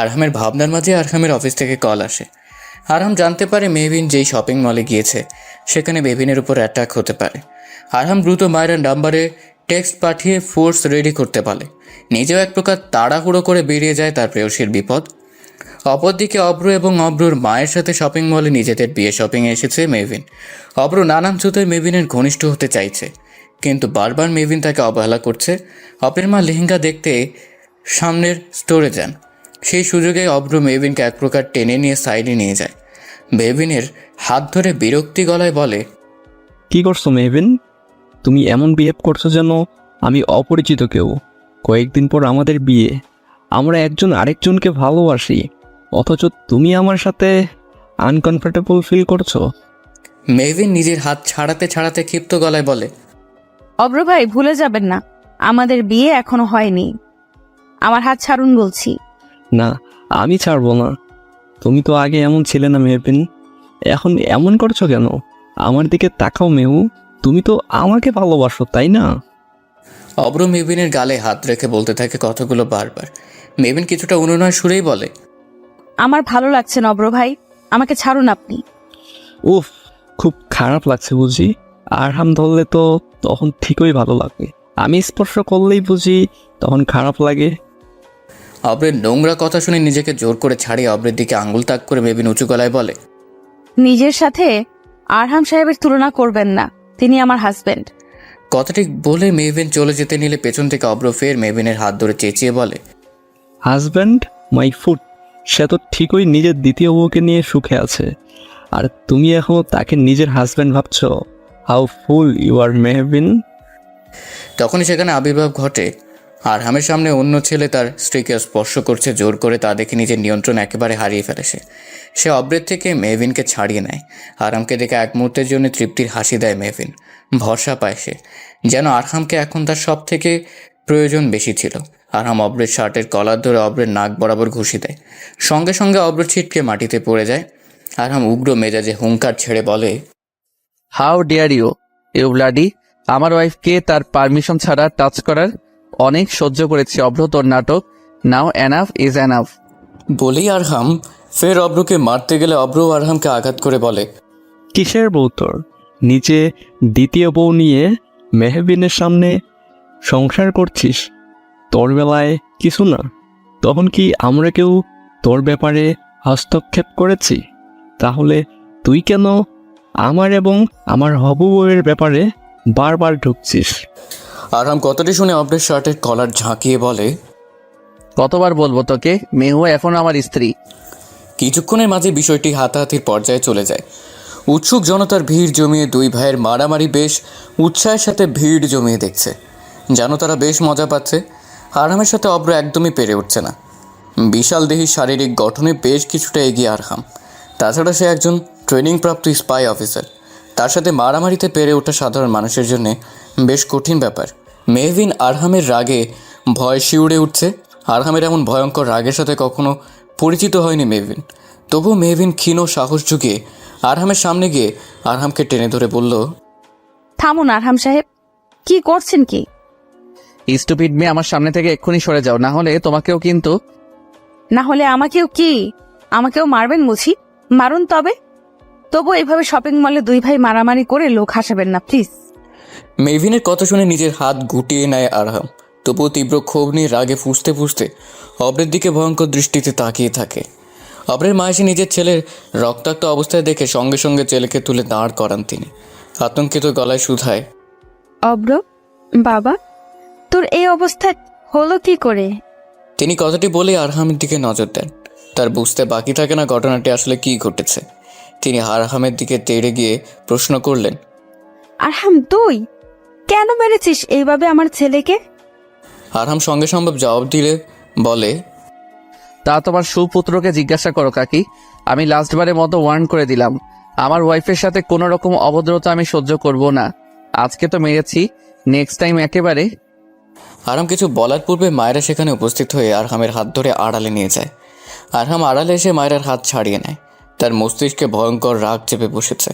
Speaker 1: আরহামের ভাবনার মাঝে আরহামের অফিস থেকে কল আসে। আরহাম জানতে পারে মেভিন যেই শপিং মলে গিয়েছে সেখানে মেভিনের উপর অ্যাটাক হতে পারে। আরহাম দ্রুত মায়ের নাম্বারে টেক্সট পাঠিয়ে ফোর্স রেডি করতে পারে। নিজেও এক প্রকার তাড়াহুড়ো করে বেরিয়ে যায় তার প্রেয়সীর বিপদ। অপরদিকে অব্র এবং অব্রুর মায়ের সাথে শপিং মলে নিজেদের বিয়ে শপিংয়ে এসেছে মেভিন। অব্র নানান ছুতোয় মেভিনের ঘনিষ্ঠ হতে চাইছে, কিন্তু বারবার মেভিন তাকে অবহেলা করছে। অপের মা লেহেঙ্গা দেখতে সামনের স্টোরে যান। সেই সুযোগে অব্র মেভিনকে এক প্রকার টেনে নিয়ে সাইডে নিয়ে যায়। মেভিনের হাত ধরে বিরক্তি গলায় বলে,
Speaker 2: কি করছো মেহবিন? তুমি এমন বিহেভ করছো যেন আমি অপরিচিত কেউ। কয়েকদিন পর আমাদের বিয়ে, আমরা একজন আরেকজনকে ভালোবাসি, অথচ তুমি আমার সাথে আনকমফোর্টেবল ফিল করছো।
Speaker 1: মেভিন নিজের হাত ছাড়াতে ছাড়াতে ক্ষিপ্ত গলায় বলে,
Speaker 5: অব্র ভাই ভুলে যাবেন না, আমাদের বিয়ে এখনো হয়নি। আমার হাত ছাড়ুন বলছি।
Speaker 2: না, আমি ছাড়বো না। তুমি তো আগে এমন ছিলে না মেহবিন, এখন এমন করছো কেন? আমার দিকে তাকাও মেহু, তুমি তো আমাকে ভালোবাসো তাই না?
Speaker 1: অব্র মেভিনের গালে হাত রেখে বলতে থাকে কথাগুলো বারবার। মেভিন কিছুটা অনুনয় সুরেই বলে,
Speaker 5: আমার ভালো লাগছে না অব্র ভাই, আমাকে ছাড়ুন আপনি।
Speaker 2: উফ, খুব খারাপ লাগছে বুঝি। আরহাম ধরলে তো তখন ঠিকই ভালো লাগে, আমি স্পর্শ করলেই বুঝি তখন খারাপ লাগে।
Speaker 1: অব্রের নোংরা কথা শুনে নিজেকে জোর করে ছাড়িয়ে অব্রের দিকে আঙুল তাক করে মেভিন উঁচু গলায় বলে,
Speaker 5: নিজের সাথে আরহাম সাহেবের তুলনা করবেন না, তিনি আমার হাজবেন্ড।
Speaker 1: কথাটি বলে মেভিন চলে যেতে নিলে পেছন থেকে অব্র ফের মেভিনের হাত ধরে চেঁচিয়ে বলে,
Speaker 2: হাজব্যান্ড মাই ফুট, সে তো ঠিকই নিজের দ্বিতীয় বউকে নিয়ে সুখে আছে, আর তুমি এখনো তাকে নিজের হাজব্যান্ড ভাবছো। How fool you are Mehbin.
Speaker 1: তখনই সেখানে আবির্ভাব ঘটে। আরহামের সামনে অন্য ছেলে তার স্ত্রীকে স্পর্শ করছে জোর করে, তা দেখে নিজের নিয়ন্ত্রণ একেবারে হারিয়ে ফেলে সে অব্রের থেকে মেহবিনকে ছাড়িয়ে নেয়। আরহামকে দেখে এক মুহূর্তের জন্য তৃপ্তির হাসি দেয় মেহবিন। ভরসা পায় সে, যেন আরহামকে এখন তার সব থেকে প্রয়োজন বেশি ছিল। আরহাম অব্রের শার্টের কলার ধরে অব্রের নাক বরাবর ঘুষি দেয়। সঙ্গে সঙ্গে অব্র ছিটকে মাটিতে পড়ে যায়। আরহাম উগ্র মেজাজে হুঙ্কার ছেড়ে বলে,
Speaker 3: how dare you, you bloody! আমার ওয়াইফকে তার পারমিশন ছাড়া টাচ করার অনেক সহ্য করেছি অভ্র, তোর নাটক নাও এনাফ ইজ এনাফ।
Speaker 1: বলেই আরহাম ফের অব্রকে মারতে গেলে অব্র আরহামকে আঘাত করে বলে,
Speaker 2: কিসের বউ তোর? নিচে দ্বিতীয় বউ নিয়ে মেহবিনের সামনে সংসার করছিস? তোর বেলায় কিছু না, তখন কি আমরা কেউ তোর ব্যাপারে হস্তক্ষেপ করেছি? তাহলে তুই কেন আমার এবং আমার হবু বউয়ের ব্যাপারে বারবার ঢুকছিস?
Speaker 1: আরহাম কথাটি শুনে অব্রের শার্টের কলার ঝাঁকিয়ে বলে,
Speaker 3: কতবার বলবো তোকে, মেহু এখন আমার স্ত্রী।
Speaker 1: কিছুক্ষণের মাঝে বিষয়টি হাতাহাতির পর্যায়ে চলে যায়। উৎসুক জনতার ভিড় জমিয়ে দুই ভাইয়ের মারামারি বেশ উৎসাহের সাথে ভিড় জমিয়ে দেখছে, যেন তারা বেশ মজা পাচ্ছে। আরহামের সাথে অব্র একদমই পেরে উঠছে না। বিশাল দেহী শারীরিক গঠনে বেশ কিছুটা এগিয়ে আরহাম। তাছাড়া সে একজন ট্রেনিংপ্রাপ্ত স্পাই অফিসার। তার সাথে মারামারিতে পেরে ওঠা সাধারণ মানুষের জন্য বেশ কঠিন ব্যাপার। মেহবিন আরহামের রাগে ভয় শিউরে উঠছে। আরহামের এমন ভয়ঙ্কর রাগের সাথে কখনো পরিচিত হয়নি মেহবিন। তবুও মেহবিন ক্ষীণ সাহস জুগিয়ে আরহামের সামনে গিয়ে আরহামকে টেনে ধরে বলল,
Speaker 5: থামুন আরহাম সাহেব, কি করছেন কি?
Speaker 3: স্টুপিড মেয়ে, আমার সামনে থেকে এক্ষুনি সরে যাও, না হলে তোমাকেও কিন্তু।
Speaker 5: না হলে আমাকেও কি? আমাকেও মারবেন বুঝি? মারুন তবে। তবু এভাবে শপিং মলে দুই ভাই মারামারি করে লোক হাসাবেন না প্লিজ।
Speaker 1: মেহবিনের কথা শুনে নিজের হাত গুটিয়ে নেয় আরহাম। তবুও তীব্র ক্ষোভ নিয়ে রাগে ফুঁসতে ফুঁসতে অব্রের দিকে ভয়ঙ্কর দৃষ্টিতে তাকিয়ে থাকে। অব্রের মা এসে নিজের ছেলের রক্তাক্ত অবস্থায় দেখে সঙ্গে সঙ্গে ছেলেকে তুলে দাঁড় করান তিনি। আতঙ্কিত গলায় শুধায়,
Speaker 5: অব্র বাবা, তোর এই অবস্থা হলো কি করে?
Speaker 1: তিনি কথাটি বলে আরহামের দিকে নজর দেন। তার বুঝতে বাকি থাকে না ঘটনাটি আসলে কি ঘটেছে। তিনি আরহামের দিকে তেড়ে গিয়ে প্রশ্ন করলেন,
Speaker 5: আরহাম তুই কেন মেরেছিস এইভাবে আমার ছেলেকে?
Speaker 1: আরহাম সঙ্গে সম্ভব জবাব দিলে বলে,
Speaker 3: তা তোমার সুপুত্রকে জিজ্ঞাসা করো কাকি। আমি লাস্টবারের মতো ওয়ার্ন করে দিলাম, আমার ওয়াইফের সাথে কোনো রকম অভদ্রতা আমি সহ্য করব না। আজকে তো মেরেছি, নেক্সট টাইম একেবারে।
Speaker 1: আরহাম কিছু বলার পূর্বে মায়েরা সেখানে উপস্থিত হয়ে আরহামের হাত ধরে আড়ালে নিয়ে যায়। আরহাম আড়ালে এসে মায়েরার হাত ছাড়িয়ে নেয়। তার মস্তিষ্কে ভয়ঙ্কর রাগ চেপে বসেছে।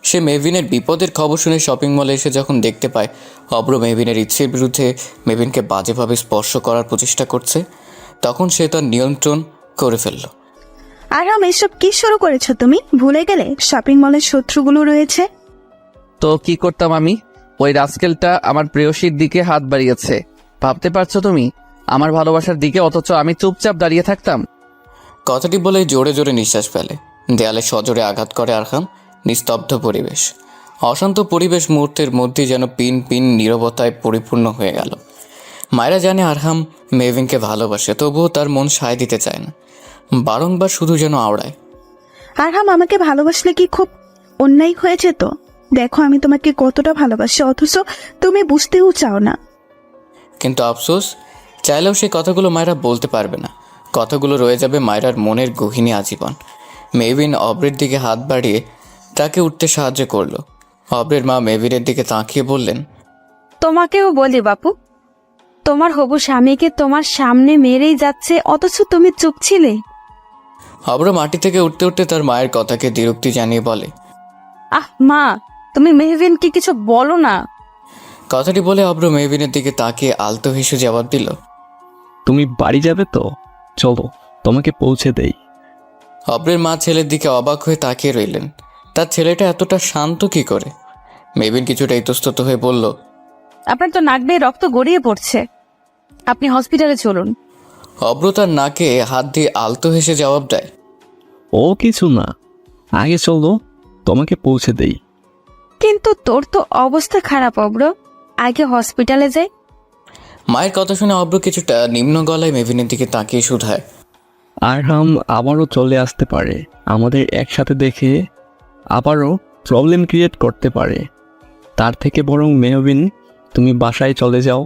Speaker 1: সে মেহবিনের বিপদের খবর শুনে শপিং মলে এসে যখন দেখতে পায় অব্র মেহবিনের ইচ্ছের বিরুদ্ধে মেহবিনকে বাজেভাবে স্পর্শ করার প্রচেষ্টা করছে, তখন সে তার নিয়ন্ত্রণ করে ফেলল।
Speaker 9: আরহাম, এসব কি শুরু করেছো তুমি? ভুলে গেলে শপিং মলের শত্রুগুলো রয়েছে।
Speaker 3: তো কি করতাম আমি? ওই রাস্কেলটা আমার প্রেয়সীর দিকে হাত বাড়িয়েছে, ভাবতে পারছো তুমি? আমার ভালোবাসার দিকে, অথচ আমি চুপচাপ দাঁড়িয়ে থাকতাম।
Speaker 1: কথাটি বলে জোরে জোরে নিঃশ্বাস ফেলে। দেয়ালে সজোরে আঘাত করে আরহাম। নিস্তব্ধ পরিবেশ, অশান্ত পরিবেশ মুহূর্তের মধ্যে যেন পিন পিন নীরবতায় পরিপূর্ণ হয়ে গেল। মায়েরা জানে আরহাম মেহবিনকে ভালোবাসে, তবুও তার মন সায় দিতে চায় না। বারংবার শুধু যেন আওড়ায়।
Speaker 9: আরহাম, আমাকে ভালোবাসলে কি খুব অন্যায় হয়েছে? তো দেখো আমি তোমাকে কতটা ভালোবাসি, অথচ তুমি বুঝতেও চাও না।
Speaker 1: কিন্তু আফসোস, চাইলেও সে কথাগুলো মায়েরা বলতে পারবে না। কথাগুলো রয়ে যাবে মায়েরার মনের গহীনে আজীবন। মেহবিন অব্রের দিকে হাত বাড়িয়ে তাকে উঠতে সাহায্য করলো। অব্রের মা মেহবিনের দিকে তাকিয়ে বললেন,
Speaker 5: তোমাকেও বলি বাপু, তোমার হবু স্বামীকে তোমার সামনে মেরেই যাচ্ছে, অথচ তুমি চুপ ছিলে।
Speaker 1: অব্র মাটি থেকে উঠতে উঠতে তার মায়ের কথাকে দ্বিরুক্তি জানিয়ে বলে,
Speaker 5: আহ মা, তুমি মেহবিনকে কিছু বলো না।
Speaker 1: কথাটি বলে অব্র মেহবিনের দিকে তাকিয়ে আলতো হেসে জবাব দিল,
Speaker 2: তুমি বাড়ি যাবে তো? চলো তোমাকে পৌঁছে দেই।
Speaker 1: অব্রের মা ছেলের দিকে অবাক হয়ে তাকিয়ে রইলেন। তার ছেলেটা এতটা শান্ত কি করে? মেহবিন কিছুটা ইতস্তত হয়ে বলল,
Speaker 5: আপনার তো নাক বেয়ে রক্ত গড়িয়ে পড়ছে, আপনি হসপিটালে চলুন।
Speaker 1: অব্র তার নাকে হাত দিয়ে আলতো হেসে জবাব দেয়,
Speaker 2: ও কিছু না, আগে চলো তোমাকে পৌঁছে দেই।
Speaker 5: কিন্তু তোর তো অবস্থা খারাপ অব্র, আগে হসপিটালে যাই।
Speaker 1: মায়ের কথা শুনে অব্র কিছুটা নিম্ন গলায় মেহবিনের দিকে তাকিয়ে শুধায়,
Speaker 2: আরহাম আবারও চলে আসতে পারে, আমাদের একসাথে দেখে আবারও প্রবলেম ক্রিয়েট করতে পারে। তার থেকে বরং মেহবিন তুমি বাসায় চলে যাও,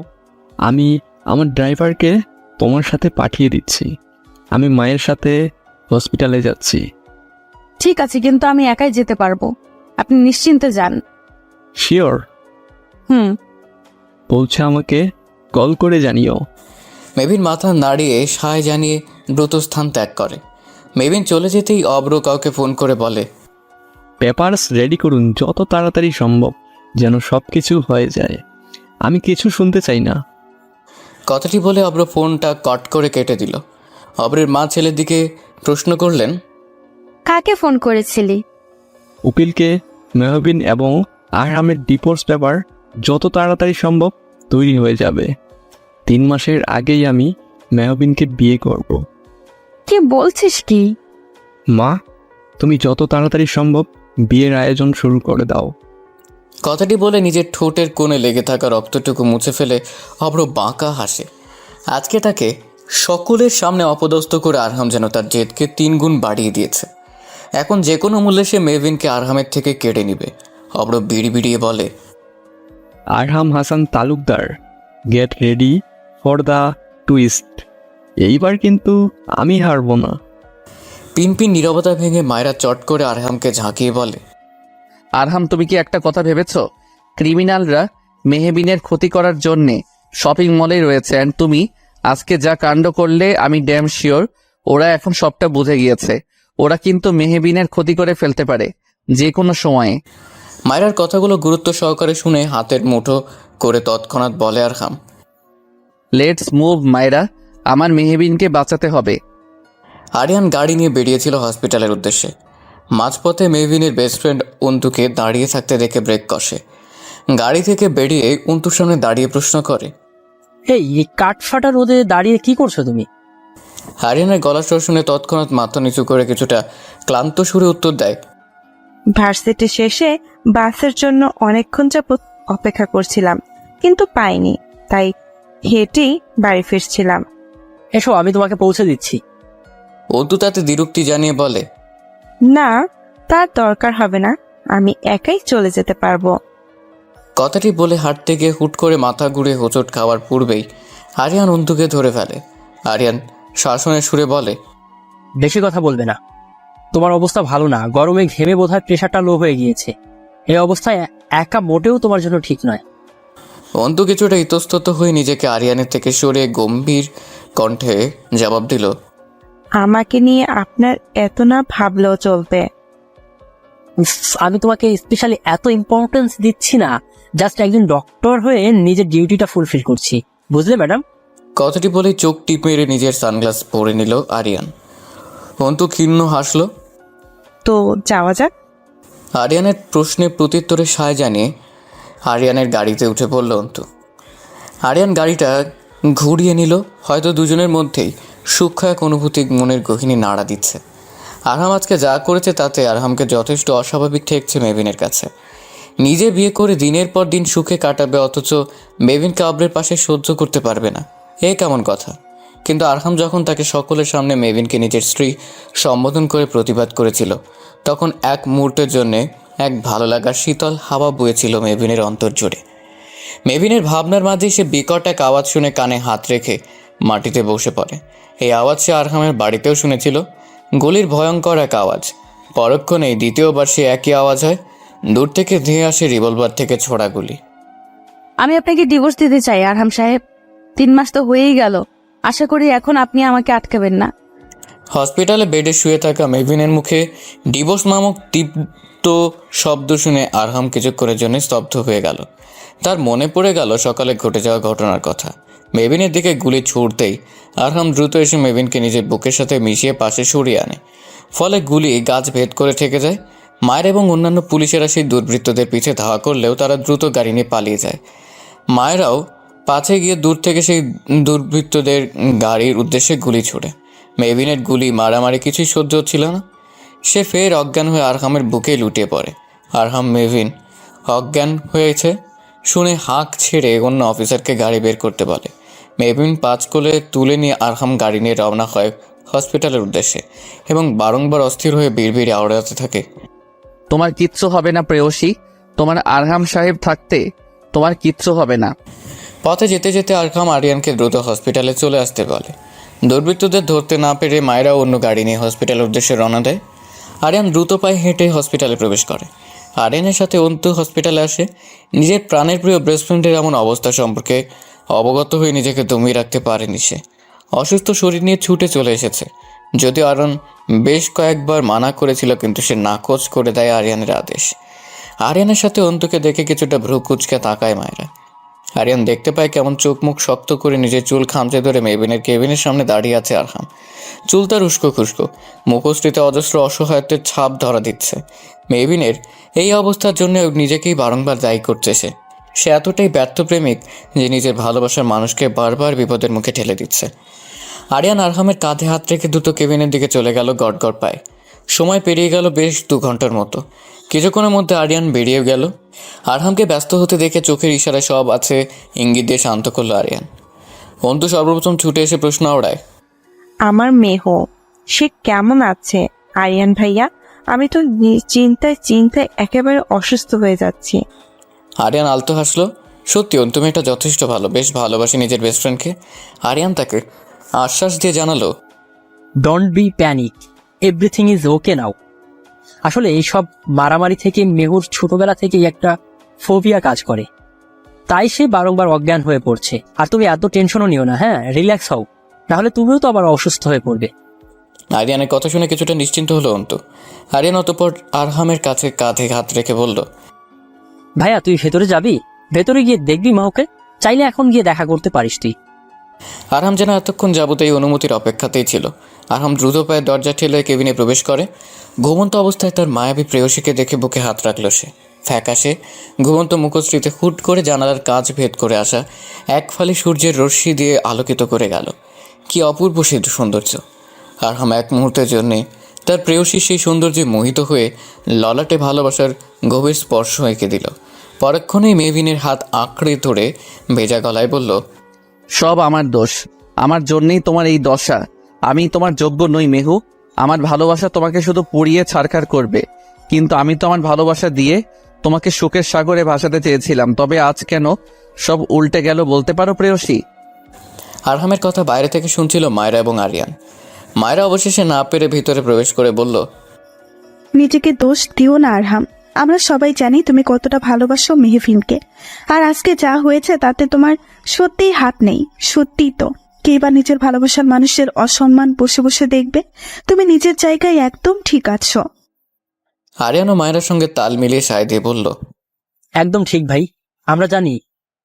Speaker 2: আমি আমার ড্রাইভারকে তোমার সাথে পাঠিয়ে দিচ্ছি। আমি মায়ের সাথে হসপিটালে যাচ্ছি।
Speaker 5: ঠিক আছে, কিন্তু আমি একাই যেতে পারবো, আপনি নিশ্চিন্তে যান।
Speaker 2: শিওর?
Speaker 5: হুম।
Speaker 2: পৌঁছে আমাকে কল করে জানিও।
Speaker 1: মেহবিন মাথা নাড়িয়ে সায় জানিয়ে দ্রুত স্থান ত্যাগ করে। মেহবিন চলে যেতেই অব্র কাউকে ফোন করে বলে,
Speaker 2: পেপারস রেডি করুন যত তাড়াতাড়ি সম্ভব, যেন সব কিছু হয়ে যায়। আমি কিছু শুনতে চাই না।
Speaker 1: কথাটি বলে অব্র ফোনটা কট করে কেটে দিল। অব্রের মা ছেলের দিকে প্রশ্ন করলেন,
Speaker 5: কাকে ফোন করেছিলি?
Speaker 2: উকিলকে। মেহবিন এবং আরহামের ডিভোর্স পেপার যত তাড়াতাড়ি সম্ভব তৈরি হয়ে যাবে। 3 মাসের আগেই আমি মেহবিনকে বিয়ে করব।
Speaker 5: কি বলছিস কি?
Speaker 2: মা, তুমি যত তাড়াতাড়ি সম্ভব বিয়ের আয়োজন শুরু করে দাও।
Speaker 1: কথাটি বলে নিজের ঠোঁটের কোণে লেগে থাকা রক্তটুকু মুছে ফেলে অব্র বাঁকা হাসে। আজকে তাকে সকলের সামনে অপদস্থ করে আরহাম যেন তার জেদকে 3 গুণ বাড়িয়ে দিয়েছে। এখন যে কোনো মূল্যে সে মেহবিনকে আরহামের থেকে কেড়ে নিবে। অব্র বিড়ি বিড়িয়ে বলে,
Speaker 2: Arham Hasan Talukdar, get ready for the twist. এইবার কিন্তু আমি হারবো না।
Speaker 1: পিনপিন নীরবতা ভেঙে মায়েরা চট করে আরহামকে ঝাঁকিয়ে বলে,
Speaker 3: আরহাম, তুমি কি একটা কথা ভেবেছো? ক্রিমিনালরা মেহবিনের ক্ষতি করার জন্যে শপিং মলে রয়েছে, অ্যান্ড তুমি আজকে যা কাণ্ড করলে আমি ড্যাম শিওর ওরা এখন সবটা বুঝে গিয়েছে। ওরা কিন্তু মেহবিনের ক্ষতি করে ফেলতে পারে যে কোনো সময়ে।
Speaker 1: মায়েরার কথাগুলো গুরুত্ব সহকারে শুনে হাতের মুঠো করে তৎক্ষণাৎ বলে আরহাম,
Speaker 3: লেটস মুভ মায়েরা, আমার মেহবিনকে বাঁচাতে হবে।
Speaker 1: আরিয়ান গাড়ি নিয়ে বেরিয়েছিল হসপিটালের উদ্দেশ্যে। মাঝপথে মেহবিনের বেস্ট ফ্রেন্ড অন্তুকে দাঁড়িয়ে থাকতে দেখে ব্রেক কষে। গাড়ি থেকে বেরিয়ে অন্তুর সামনে দাঁড়িয়ে প্রশ্ন করে,
Speaker 4: এই কাঠফাটা রোদে দাঁড়িয়ে কি করছো তুমি?
Speaker 1: আরিয়ানের গলা স্বর শুনে তৎক্ষণাৎ মাথা নিচু করে কিছুটা ক্লান্ত সুরে উত্তর দেয়,
Speaker 6: ভার্সিটি শেষে বাসের জন্য অনেকক্ষণ যাবত অপেক্ষা করছিলাম, কিন্তু পাইনি, তাই হেঁটেই বাড়ি ফিরছিলাম।
Speaker 4: এসো, আমি তোমাকে পৌঁছে দিচ্ছি।
Speaker 1: অন্তু তাতে দ্বিরুক্তি জানিয়ে বলে,
Speaker 6: না, তার দরকার হবে না, আমি একাই চলে যেতে পারবো।
Speaker 1: কথাটি বলে হাঁটতে গিয়ে হুট করে মাথা ঘুরে হোঁচট খাওয়ার পূর্বেই আরিয়ান অন্তুকে ধরে ফেলে। আরিয়ান শাসনের সুরে বলে,
Speaker 4: বেশি কথা বলবে না। তোমার অবস্থা ভালো না, গরমে ঘেমে বোধহয় প্রেশারটা লো হয়ে গিয়েছে। এই অবস্থায় একা মোটেও তোমার জন্য ঠিক নয়।
Speaker 1: অন্তু কিছুটা ইতস্তত হয়ে নিজেকে আরিয়ানের থেকে সরিয়ে গম্ভীর কণ্ঠে জবাব দিল,
Speaker 6: আমাকে নিয়ে আপনার এত না ভাবলেও চলবে।
Speaker 4: উফ, আমি তোমাকে স্পেশালি এত ইম্পর্টেন্স দিচ্ছি না, জাস্ট একজন ডক্টর হয়ে নিজের ডিউটিটা ফুলফিল করছি, বুঝলে ম্যাডাম?
Speaker 1: কথাটি বলে চোখ টিপ মেরে নিজের সানগ্লাস পরে নিল আরিয়ান। অন্তু ক্ষীণ হাসলো।
Speaker 6: তো যাওয়া যাক।
Speaker 1: আরিয়ানের প্রশ্নে প্রত্যুত্তরে সায় জানিয়ে আরিয়ানের গাড়িতে উঠে পড়ল অন্তু। আরিয়ান গাড়িটা ঘুরিয়ে নিল। হয়তো দুজনের মধ্যেই সূক্ষ্ম এক অনুভূতি মনের গহিনী নাড়া দিচ্ছে। আরহাম আজকে যা করেছে তাতে আরহামকে যথেষ্ট অস্বাভাবিক ঠেকছে মেভিনের কাছে। নিজে বিয়ে করে দিনের পর দিন সুখে কাটাবে, অথচ মেভিনকে আব্রের পাশে সহ্য করতে পারবে না, এ কেমন কথা? কিন্তু আরহাম যখন তাকে সকলের সামনে মেভিনকে নিজের স্ত্রী সম্বোধন করে প্রতিবাদ করেছিল, তখন এক মুহূর্তের জন্যে এক ভালো লাগার শীতল হাওয়া বয়েছিল মেভিনের অন্তর জুড়ে। মেভিনের ভাবনার মাঝে সে বিকট এক আওয়াজ শুনে কানে হাত রেখে মাটিতে বসে পড়ে। এই আওয়াজ সে আরহামের বাড়িতেও শুনেছিল, গুলির ভয়ঙ্কর এক আওয়াজ। পরক্ষণেই দ্বিতীয়বার সে একই আওয়াজ হয়। দূর থেকে ধেয়ে আসে রিভলভার থেকে ছোড়া গুলি।
Speaker 5: আমি আপনাকে ডিভোর্স দিতে চাই আরহাম সাহেব। 3 মাস তো হয়েই গেল। আশা করি এখন আপনি আমাকে আটকাবেন না।
Speaker 1: হসপিটালে বেডে শুয়ে থাকা মেভিনের মুখে ডিভোর্স নামক তীব্র শব্দ শুনে আরহাম কিছুক্ষণের জন্য স্তব্ধ হয়ে গেল। তার মনে পড়ে গেল সকালে ঘটে যাওয়া ঘটনার কথা। মেভিনের দিকে গুলি ছুড়তেই আরহাম দ্রুত এসে মেভিনকে নিজের বুকের সাথে মিশিয়ে পাশে সরিয়ে আনে। ফলে গুলি গাছ ভেদ করে ঠেকে যায়। মায়ের এবং অন্যান্য পুলিশেরা সেই দুর্বৃত্তদের পিছে ধাওয়া করলেও তারা দ্রুত গাড়ি নিয়ে পালিয়ে যায়। মায়েরাও পাছে গিয়ে দূর থেকে সেই দুর্বৃত্তদের গাড়ির উদ্দেশ্যে গুলি ছোড়ে। মেভিনের গুলি মারামারি কিছুই সহ্য হচ্ছিল না। সে ফের অজ্ঞান হয়ে আরহামের বুকে লুটিয়ে পড়ে। আরহাম মেভিন অজ্ঞান হয়েছে শুনে হাঁক ছেড়ে অন্য অফিসারকে গাড়ি বের করতে বলে। মেভিন 5 কোলে তুলে নিয়ে আরহাম গাড়ি নিয়ে রওনা হয় হসপিটালের উদ্দেশ্যে এবং বারংবার অস্থির হয়ে বিড়বিড়ে আওড়াতে থাকে,
Speaker 3: তোমার কিচ্ছু হবে না প্রেয়সী, তোমার আরহাম সাহেব থাকতে তোমার কিচ্ছু হবে না।
Speaker 1: পথে যেতে যেতে আরহাম আরিয়ানকে দ্রুত হসপিটালে চলে আসতে বলে। দুর্বৃত্তদের ধরতে না পেরে মায়েরা অন্য গাড়ি নিয়ে হসপিটালের উদ্দেশ্যে রওনা দেয়। আরিয়ান দ্রুত পায়ে হেঁটে হসপিটালে প্রবেশ করে। আরিয়ানের সাথে অন্তু হসপিটালে আসে। নিজের প্রাণের প্রিয় বেস্ট ফ্রেন্ডের এমন অবস্থা সম্পর্কে অবগত হয়ে নিজেকে দমিয়ে রাখতে পারেনি সে। অসুস্থ শরীর নিয়ে ছুটে চলে এসেছে। যদিও আরন বেশ কয়েকবার মানা করেছিল, কিন্তু সে নাকচ করে দেয় আরিয়ানের আদেশ। আরিয়ানের সাথে অন্তুকে দেখে কিছুটা ভ্রু কুচকে তাকায় মায়েরা। আরিয়ান দেখতে পায় কেমন চোখ মুখ শক্ত করে নিজের চুল খামচে ধরে মেভিনের কেবিনের সামনে দাঁড়িয়ে আছে আরহাম। চুল তার উস্কো খুস্কো, মুখশ্রীতে অজস্র অসহায়ত্বের ছাপ ধরা দিচ্ছে। মেভিনের এই অবস্থার জন্য নিজেকেই বারংবার দায়ী করছে সে এতটাই ব্যর্থ প্রেমিক যে নিজের ভালোবাসার মানুষকে বারবার বিপদের মুখে ঠেলে দিচ্ছে। আরিয়ান আরহামের কাঁধে হাত রেখে দ্রুত কেবিনের দিকে চলে গেল গড়গড় পায়ে। সময় পেরিয়ে গেল বেশ 2 ঘন্টার মতো। কিছুক্ষণের মধ্যে আরিয়ান বেরিয়ে গেল। আরহামকে ব্যস্ত হতে দেখে চোখের ইশারায় সব আছে ইঙ্গিত দিয়ে শান্ত করল আরিয়ান। অন্তু সর্বপ্রথম ছুটে এসে প্রশ্ন ওড়ায়,
Speaker 6: আমার মেহ সে কেমন আছে আরিয়ান ভাইয়া? আমি তো চিন্তায় একেবারে অসুস্থ হয়ে যাচ্ছি।
Speaker 1: আরিয়ান আলতো হাসলো। সত্যি অন্তু মেয়েটা যথেষ্ট ভালো, বেশ ভালোবাসে নিজের বেস্ট ফ্রেন্ডকে। আরিয়ান তাকে আশ্বাস দিয়ে জানালো,
Speaker 4: don't be panic, everything is okay now. আসলে এইসব মারামারি থেকে মেহুর ছোটবেলা থেকেই একটা ফোবিয়া কাজ করে, তাই সে বারংবার অজ্ঞান হয়ে পড়ছে। আর তুমি এত টেনশনও নিও না, হ্যাঁ, রিল্যাক্স হও, নাহলে তুমিও তো আবার অসুস্থ হয়ে পড়বে।
Speaker 1: আরিয়ানের কথা শুনে কিছুটা নিশ্চিন্ত হলো অন্তু। আরিয়ান অতঃপর আরহামের কাছে কাঁধে হাত রেখে বলল,
Speaker 4: ভাইয়া তুই ভেতরে যাবি? ভেতরে গিয়ে দেখবি মাকে? চাইলে এখন গিয়ে দেখা করতে পারিস তুই।
Speaker 1: আরহাম যেন এতক্ষণ যাবত এই অনুমতির অপেক্ষাতেই ছিল। আরহাম দ্রুত পায়ে দরজা ঠেলে কেবিনে প্রবেশ করে। ঘুমন্ত অবস্থায় তার মায়াবী প্রেয়সীকে দেখে বুকে হাত রাখল সে। ফ্যাকাশে ঘুমন্ত মুখশ্রীতে হুট করে জানালার কাঁচ ভেদ করে আসা এক ফালি সূর্যের রশ্মি দিয়ে আলোকিত করে গেল। কি অপূর্ব সে সৌন্দর্য! আরহাম এক মুহূর্তের জন্যে তার প্রেয়সীর সেই সৌন্দর্যে মোহিত হয়ে ললাটে ভালোবাসার গভীর স্পর্শ এঁকে দিল। পরক্ষণেই মেভিনের হাত আঁকড়ে ধরে ভেজা গলায় বলল,
Speaker 3: সব আমার দোষ, আমার জন্যই তোমার এই দশা। আমি তোমার যোগ্য নই মেহু। আমার ভালোবাসা তোমাকে শুধু পুড়িয়ে ছারখার করবে, কিন্তু আমি তো আমার ভালোবাসা দিয়ে তোমাকে সুখের সাগরে ভাসাতে চেয়েছিলাম। তবে আজ কেন সব উল্টে গেল বলতে পারো প্রেয়সী?
Speaker 1: আরহামের কথা বাইরে থেকে শুনছিল মায়রা এবং আরিয়ান। মায়রা অবশেষে না পেরে ভিতরে প্রবেশ করে বলল,
Speaker 9: নিজেকে দোষ দিও না আরহাম, আমরা সবাই জানি তুমি কতটা ভালোবাসো মেহফিনকে। আর আজকে যা হয়েছে তাতে তোমার সত্যিই হাত নেই। সত্যিই তো, কে বা নিজের ভালোবাসার মানুষের অসম্মান বসে বসে দেখবে? তুমি নিজের জায়গায় একদম ঠিক আছো।
Speaker 1: আরিয়ান ও মায়রার সঙ্গে তাল মিলিয়ে সায় দিয়ে বলল,
Speaker 4: একদম ঠিক ভাই, আমরা জানি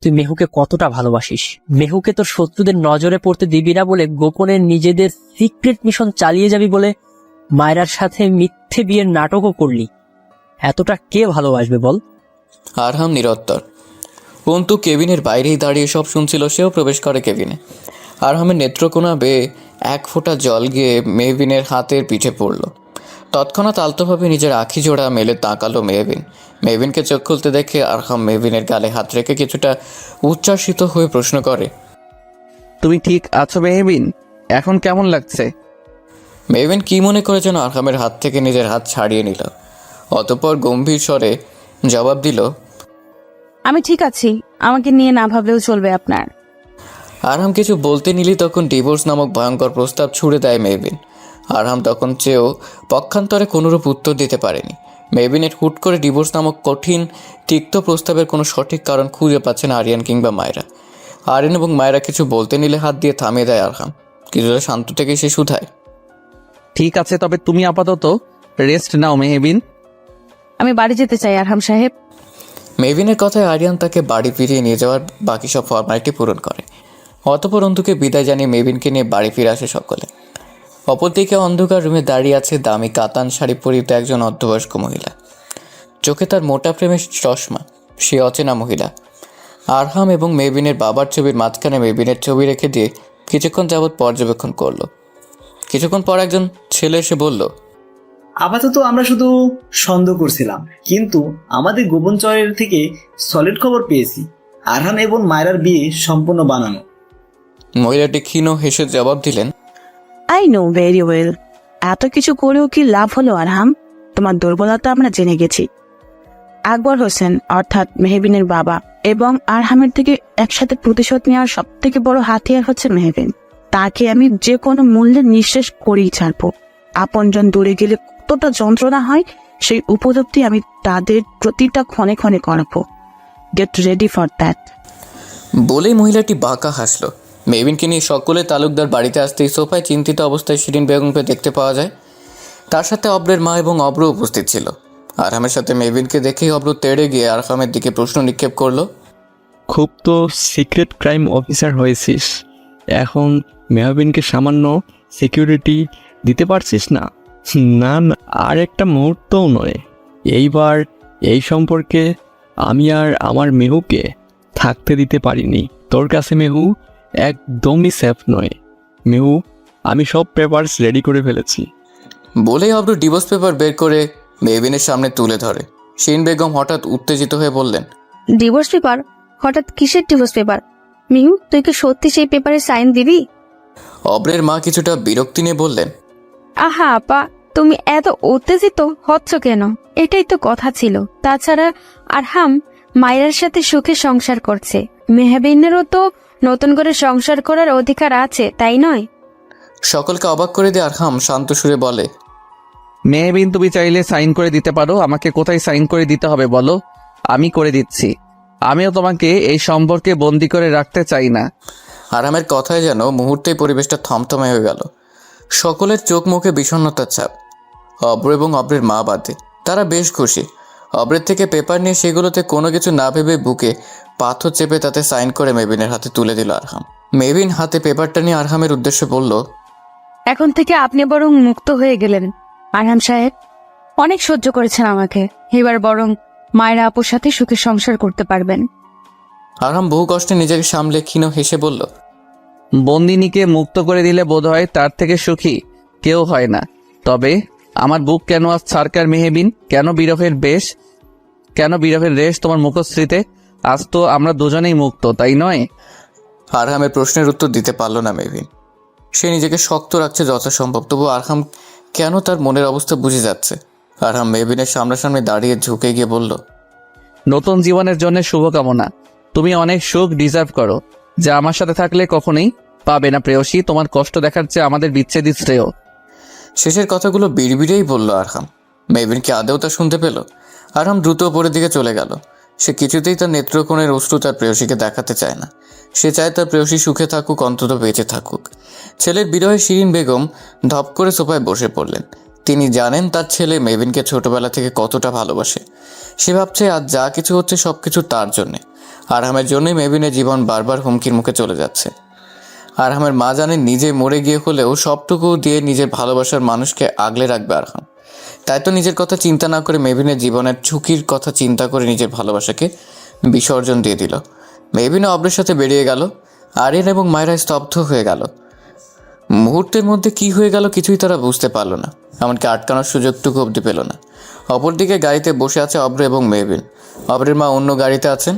Speaker 4: তুই মেহুকে কতটা ভালোবাসিস। মেহুকে তোর শত্রুদের নজরে পড়তে দিবি না বলে গোপনে নিজেদের সিক্রেট মিশন চালিয়ে যাবি বলে মায়রার সাথে মিথ্যে বিয়ের নাটকও করলি। এতটা কে ভালোবাসবে বল?
Speaker 1: আরহাম নিরত্তর। অন্তু কেবিনের বাইরেই দাঁড়িয়ে সব শুনছিল। সেও প্রবেশ করে কেবিনে। আরহামের নেত্রকোনা বেয়ে এক ফোঁটা জল গিয়ে মেহবিনের হাতের পিঠে পড়ল। তৎক্ষণাৎ আলতোভাবে নিজের আঁখি জোড়া মেলে তাকালো মেহবিন। মেহবিনকে চোখ খুলতে দেখে আরহাম মেহবিনের গালে হাত রেখে কিছুটা উচ্ছ্বাসিত হয়ে প্রশ্ন করে,
Speaker 3: তুমি ঠিক আছো মেহবিন? এখন কেমন লাগছে?
Speaker 1: মেহবিন কি মনে করে যেন আরহামের হাত থেকে নিজের হাত ছাড়িয়ে নিল। অতঃপর গম্ভীর স্বরে জবাব দিল,
Speaker 5: আমি ঠিক আছি, আমাকে নিয়ে না ভাবলেও চলবে আপনার।
Speaker 1: আরহাম কিছু বলতে নিলি তখন ডিভোর্স নামক ভয়ঙ্কর প্রস্তাব ছুড়ে দেয় মেহবিন। আরহাম তখন চেয়েও পক্ষান্তরে কোনোরূপ উত্তর দিতে পারেনি। মেহবিনের হুট করে ডিভোর্স নামক কঠিন তিক্ত প্রস্তাবের কোনো সঠিক কারণ খুঁজে পাচ্ছে না আরিয়ান কিংবা মায়রা। আরিয়ান এবং মায়রা কিছু বলতে নিলে হাত দিয়ে থামিয়ে দেয় আরহাম। কিছুটা শান্ত থেকে সে শুধায়,
Speaker 3: ঠিক আছে, তবে তুমি আপাতত রেস্ট নাও মেহবিন।
Speaker 5: আমি বাড়ি যেতে চাই আরহাম সাহেব।
Speaker 1: মেহবিনের কথায় আরিয়ান তাকে বাড়ি ফিরিয়ে নিয়ে যাওয়ার বাকি সব ফর্মালিটি পূরণ করে। অতঃপর অন্ধুকে বিদায় জানিয়ে মেহবিনকে নিয়ে বাড়ি ফিরে আসে সকলে। অপরদিকে অন্ধকার রুমে দাঁড়িয়ে আছে দামি কাতান শাড়ি পরিহিত একজন অর্ধবয়স্ক মহিলা। চোখে তার মোটা প্রেমের চশমা। সে অচেনা মহিলা। আরহাম এবং মেহবিনের বাবার ছবির মাঝখানে মেহবিনের ছবি রেখে দিয়ে কিছুক্ষণ যাবৎ পর্যবেক্ষণ করলো। কিছুক্ষণ পর একজন ছেলে এসে বলল,
Speaker 10: আপাতত আমরা শুধু সন্দেহ করছিলাম, কিন্তু আমাদের গোপন চরের থেকে সলিড খবর পেয়েছি আরহাম এবং মায়রার বিয়ে সম্পূর্ণ বানানো।
Speaker 1: মহিলাটি ক্ষীণ হেসে জবাব দিলেন,
Speaker 6: আই নো ভেরি ওয়েল। এত কিছু করেও কি লাভ হলো আরহাম? তোমার দুর্বলতা আমরা জেনে গেছি। আকবর হোসেন অর্থাৎ মেহবিনের বাবা এবং আরহামের থেকে একসাথে প্রতিশোধ নেওয়ার সব থেকে বড় হাতিয়ার হচ্ছে মেহবিন। তাকে আমি যে কোনো মূল্যে নিঃশেষ করেই ছাড়বো। আপনজন দূরে গেলে কতটা যন্ত্রণা হয় সেই উপলব্ধি আমি তাদের প্রতিটা ক্ষণে ক্ষণে করাবো। Gate ready for that.
Speaker 1: বলেই মহিলাটি বাঁকা হাসল। মেহবিনকে নিয়ে সকলে তালুকদার বাড়িতে আসতেই সোফায় চিন্তিত অবস্থায় শিরিন বেগমকে দেখতে পাওয়া যায়। তার সাথে অব্রের মা এবং অব্র উপস্থিত ছিল। আরহামের সাথে মেহবিনকে দেখেই অব্র তেড়ে গিয়ে আরহামের দিকে প্রশ্ন নিক্ষেপ করলো,
Speaker 2: খুব তো সিক্রেট ক্রাইম অফিসার হয়েছিস, এখন মেহবিনকে সামান্য সিকিউরিটি দিতে পারছিস না? না না, আর একটা মুহূর্তও নয়। এইবার এই সম্পর্কে আমি আর আমার মেহুকে থাকতে দিতে পারিনি। তোর কাছে মেহু একদমই সেফ নয়। মেহু, আমি সব পেপারস রেডি করে ফেলেছি।
Speaker 1: বলেই অব্র ডিভোর্স পেপার বের করে মেহবিনের সামনে তুলে ধরে। শিরিন বেগম হঠাৎ উত্তেজিত হয়ে বললেন,
Speaker 7: ডিভোর্স পেপার? হঠাৎ কিসের ডিভোর্স পেপার? মিহু, তুই কি সত্যি সেই পেপারে সাইন দিবি?
Speaker 1: অব্রের মা কিছুটা বিরক্তি নিয়ে বললেন,
Speaker 5: আহা আপা, তুমি এত উত্তেজিত হচ্ছ কেন? এটাই তো কথা ছিল। তাছাড়া আরহাম মায়ের সাথে সুখে সংসার করছে, মেহবিনেরও তো নতুন করে সংসার করার অধিকার আছে, তাই নয়?
Speaker 1: সকলকে অবাক করে দিয়ে আরহাম শান্ত সুরে বলে,
Speaker 3: মেহবিন, তুমি চাইলে সাইন করে দিতে পারো। আমাকে কোথায় সাইন করে দিতে হবে বলো, আমি করে দিচ্ছি। আমিও তোমাকে এই সম্পর্কে বন্দি করে রাখতে চাই না।
Speaker 1: আরহামের কথায় যেন মুহূর্তেই পরিবেশটা থমথমে হয়ে গেল। সকলের চোখ মুখে বিষণ্ণতার ছাপ। অব্র এবং অব্রের মা বাদে তারা বেশ খুশি। অব্রের থেকে পেপার নিয়ে সেগুলোতে কোনো কিছু না ভেবে বুকে পাথর চেপে তাতে সাইন করে মেহবিনের হাতে তুলে দিল আরহাম। মেহবিন হাতে পেপারটা নিয়ে আরহামের উদ্দেশ্যে বলল,
Speaker 5: এখন থেকে আপনি বরং মুক্ত হয়ে গেলেন আরহাম সাহেব। অনেক সহ্য করেছেন আমাকে, এবার বরং মায়েরা আপুর সাথে সুখে সংসার করতে পারবেন।
Speaker 1: আরহাম বহু কষ্টে নিজেকে সামলে ক্ষীণ হেসে বলল,
Speaker 3: বন্দিনীকে মুক্ত করে দিলে বোধহয় তার থেকে সুখী কেউ হয় না। তবে আমার বুক কেন আজ ছারকার মেহবিন? কেন বিরহের রেশ তোমার মুখশ্রীতে? আজ তো আমরা দুজনেই মুক্ত, তাই নয়?
Speaker 1: আরহামের প্রশ্নের উত্তর দিতে পারল না মেহবিন। সে নিজেকে শক্ত রাখছে যথাসম্ভব, তবু আরহাম কেন তার মনের অবস্থা বুঝে যাচ্ছে। আরহাম মেহবিনের সামনাসামনি দাঁড়িয়ে ঝুঁকে গিয়ে বলল,
Speaker 3: নতুন জীবনের জন্য শুভকামনা। তুমি অনেক সুখ ডিজার্ভ করো, যা আমার সাথে থাকলে কখনোই পাবে না প্রেয়সী, তোমার কষ্ট দেখার চেয়ে আমাদের বিচ্ছেদই শ্রেয়।
Speaker 1: শেষের কথাগুলো বিড়বিড়েই বলল আরহাম। মেহবিন কি আদেও তা শুনতে পেল? আরহাম দ্রুত ওপরের দিকে চলে গেল। সে কিছুতেই তার নেত্রকোণের অশ্রু তার প্রেয়সীকে দেখাতে চায় না। সে চায় তার প্রেয়সী সুখে থাকুক, অন্তত বেঁচে থাকুক। ছেলের বিরহে শিরিন বেগম ধপ করে সোফায় বসে পড়লেন। তিনি জানেন তার ছেলে মেহবিনকে ছোটবেলা থেকে কতটা ভালোবাসে। সে ভাবছে আজ যা কিছু হচ্ছে সব কিছু তার জন্যে। আরহামের জন্যই মেহবিনের জীবন বারবার হুমকির মুখে চলে যাচ্ছে। আরহামের মা জানেন নিজে মরে গিয়ে হলেও সবটুকু দিয়ে নিজের ভালোবাসার মানুষকে আগলে রাখবে আরহাম। তাই তো নিজের কথা চিন্তা না করে মেহবিনের জীবনের ঝুঁকির কথা চিন্তা করে নিজের ভালোবাসাকে বিসর্জন দিয়ে দিল। মেহবিন অব্রের সাথে বেরিয়ে গেল। আরিয়ান এবং মায়রা স্তব্ধ হয়ে গেল। মুহূর্তের মধ্যে কি হয়ে গেল কিছুই তারা বুঝতে পারল না, এমনকি আটকানোর সুযোগটুকু অবধি পেল না। অপরদিকে গাড়িতে বসে আছে অব্র এবং মেহবিন। অব্রের মা অন্য গাড়িতে আছেন।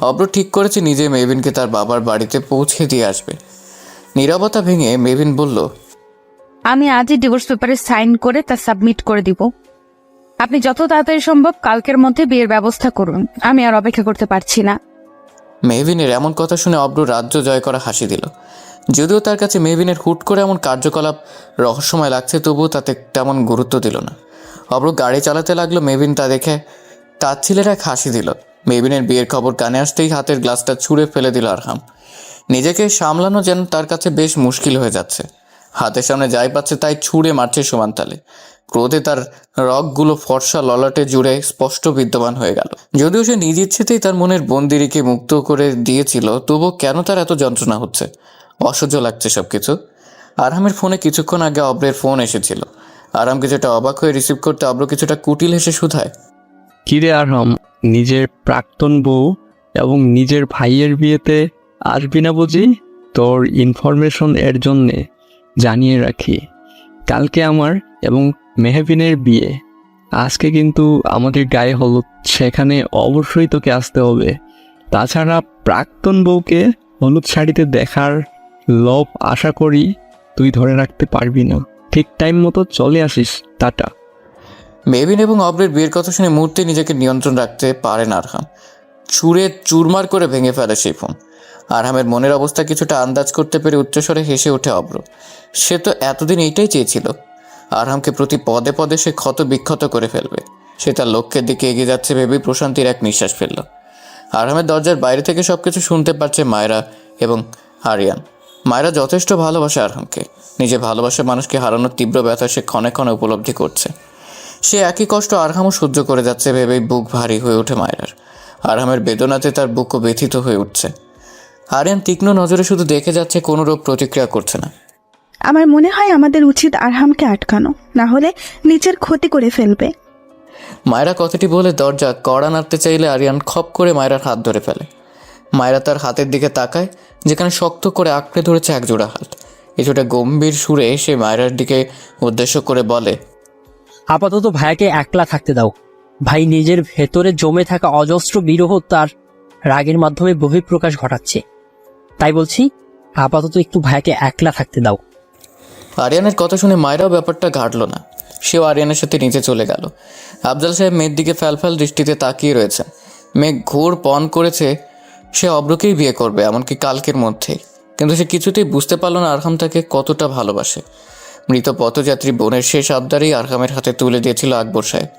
Speaker 1: অব্র ঠিক করেছে নিজে মেহবিনকে তার বাবার বাড়িতে পৌঁছে দিয়ে আসবে। নীরবতা ভেঙে মেহবিন বলল,
Speaker 5: আমি আজই ডিভোর্স পেপারে সাইন করে তা সাবমিট করে দিব। আপনি যত তাড়াতাড়ি সম্ভব কালকের মধ্যে বিয়ের ব্যবস্থা করুন, আমি আর অপেক্ষা করতে পারছি না।
Speaker 1: মেহবিনের এমন কথা শুনে অব্র রাজ্য জয় করা হাসি দিল। যদিও তার কাছে মেহবিনের হুট করে এমন কার্যকলাপ রহস্যময় লাগছে, তবুও তাতে তেমন গুরুত্ব দিল না। অব্র গাড়ি চালাতে লাগলো। মেহবিন তা দেখে তার ছেলের এক হাসি দিল। মেহবিনের বিয়ের খবর কানে আসতেই হাতের গ্লাসটা ছুঁড়ে ফেলে দিল আরহাম। নিজেকে সামলানো যেন তার কাছে বেশ মুশকিল হয়ে যাচ্ছে। হাতের সামনে যাই পাচ্ছে তাই ছুঁড়ে মারছে সমান তালে। ক্রোধে তার রগগুলো ফর্সা ললাটে জুড়ে স্পষ্ট বিদ্যমান হয়ে গেল। যদিও সে নিজ ইচ্ছেতেই তার মনের বন্দিরিকে মুক্ত করে দিয়েছিল, তবুও কেন তার এত যন্ত্রণা হচ্ছে? অসহ্য লাগছে সবকিছু। আরহামের ফোনে কিছুক্ষণ আগে অব্রের ফোন এসেছিল। আরহাম কিছুটা অবাক হয়ে রিসিভ করতে অব্র কিছুটা কুটিল হেসে শুধায়,
Speaker 2: কিরে আরহাম, নিজের প্রাক্তন বউ এবং নিজের ভাইয়ের বিয়েতে আসবি না বুঝি? তোর ইনফরমেশন এর জন্যে জানিয়ে রাখি, কালকে আমার এবং মেহবিনের বিয়ে। আজকে কিন্তু আমাদের গায়ে হলুদ, সেখানে অবশ্যই তোকে আসতে হবে। তাছাড়া প্রাক্তন বউকে হলুদ শাড়িতে দেখার লোভ আশা করি তুই ধরে রাখতে পারবি না। ঠিক টাইম মতো চলে আসিস। টাটা।
Speaker 1: মেহবিন এবং অব্রের বিয়ের কথা শুনে মুহূর্তে নিজেকে নিয়ন্ত্রণ রাখতে পারেন আরহাম। ছুঁড়ে চুরমার করে ভেঙে ফেলে সেই ফোন। আরহামের মনের অবস্থা কিছুটা আন্দাজ করতে পেরে উচ্চস্বরে হেসে ওঠে অব্র। সে তো এতদিন এইটাই চেয়েছিল, আরহামকে প্রতি পদে পদে সে ক্ষত বিক্ষত করে ফেলবে। সে তার লক্ষ্যের দিকে এগিয়ে যাচ্ছে ভেবেই প্রশান্তির এক নিঃশ্বাস ফেলল। আরহামের দরজার বাইরে থেকে সবকিছু শুনতে পাচ্ছে মায়রা এবং আরিয়ান। মায়রা যথেষ্ট ভালোবাসে আরহামকে। নিজে ভালোবাসা মানুষকে হারানোর তীব্র ব্যথা সে ক্ষণে ক্ষণে উপলব্ধি করছে। সে একই কষ্ট আরহামও সহ্য করে যাচ্ছে ভেবেই বুক ভারী হয়ে ওঠে মায়রার। আরহামের বেদনাতে তার বুকও ব্যথিত হয়ে উঠছে। আরিয়ান তীক্ষ্ণ নজরে শুধু দেখে যাচ্ছে, কোনো রূপ প্রতিক্রিয়া করছে না।
Speaker 9: আমার মনে হয় আমাদের উচিত আরহামকে আটকানো, না হলে নিজের ক্ষতি করে ফেলবে।
Speaker 1: মায়রা কথাটি বলে দরজা কড়া নাড়তে চাইলে আরিয়ান খপ করে মায়রার হাত ধরে ফেলে। মায়রা তার হাতের দিকে তাকায়, যেখানে শক্ত করে আঁকড়ে ধরেছে একজোড়া হাত। কিছুটা গম্ভীর সুরে সে মায়রার দিকে উদ্দেশ্য করে বলে,
Speaker 4: আপাতত ভাইয়াকে একলা থাকতে দাও। ভাই নিজের ভেতরে জমে থাকা অজস্র বিরহ তার রাগের মাধ্যমে বহিঃপ্রকাশ ঘটাচ্ছে। তাই বলছি, আপাতত একটু ভাইয়াকে একলা থাকতে দাও।
Speaker 1: আরিয়ানের কথা শুনে মায়রাও ব্যাপারটা ঘাটল না। সেও আরিয়ানের সাথে নিচে চলে গেল। আফজাল সাহেব মেয়ের দিকে ফ্যালফ্যাল দৃষ্টিতে তাকিয়ে রয়েছে। মেয়ে ঘোর পণ করেছে সে অব্রকেই বিয়ে করবে, এমনকি কালকের মধ্যেই। কিন্তু সে কিছুতেই বুঝতে পারল না আরহাম তাকে কতটা ভালোবাসে। মৃত পথযাত্রী বোনের শেষ আবদারেই আরহামের হাতে তুলে দিয়েছিল আকবর সাহেব।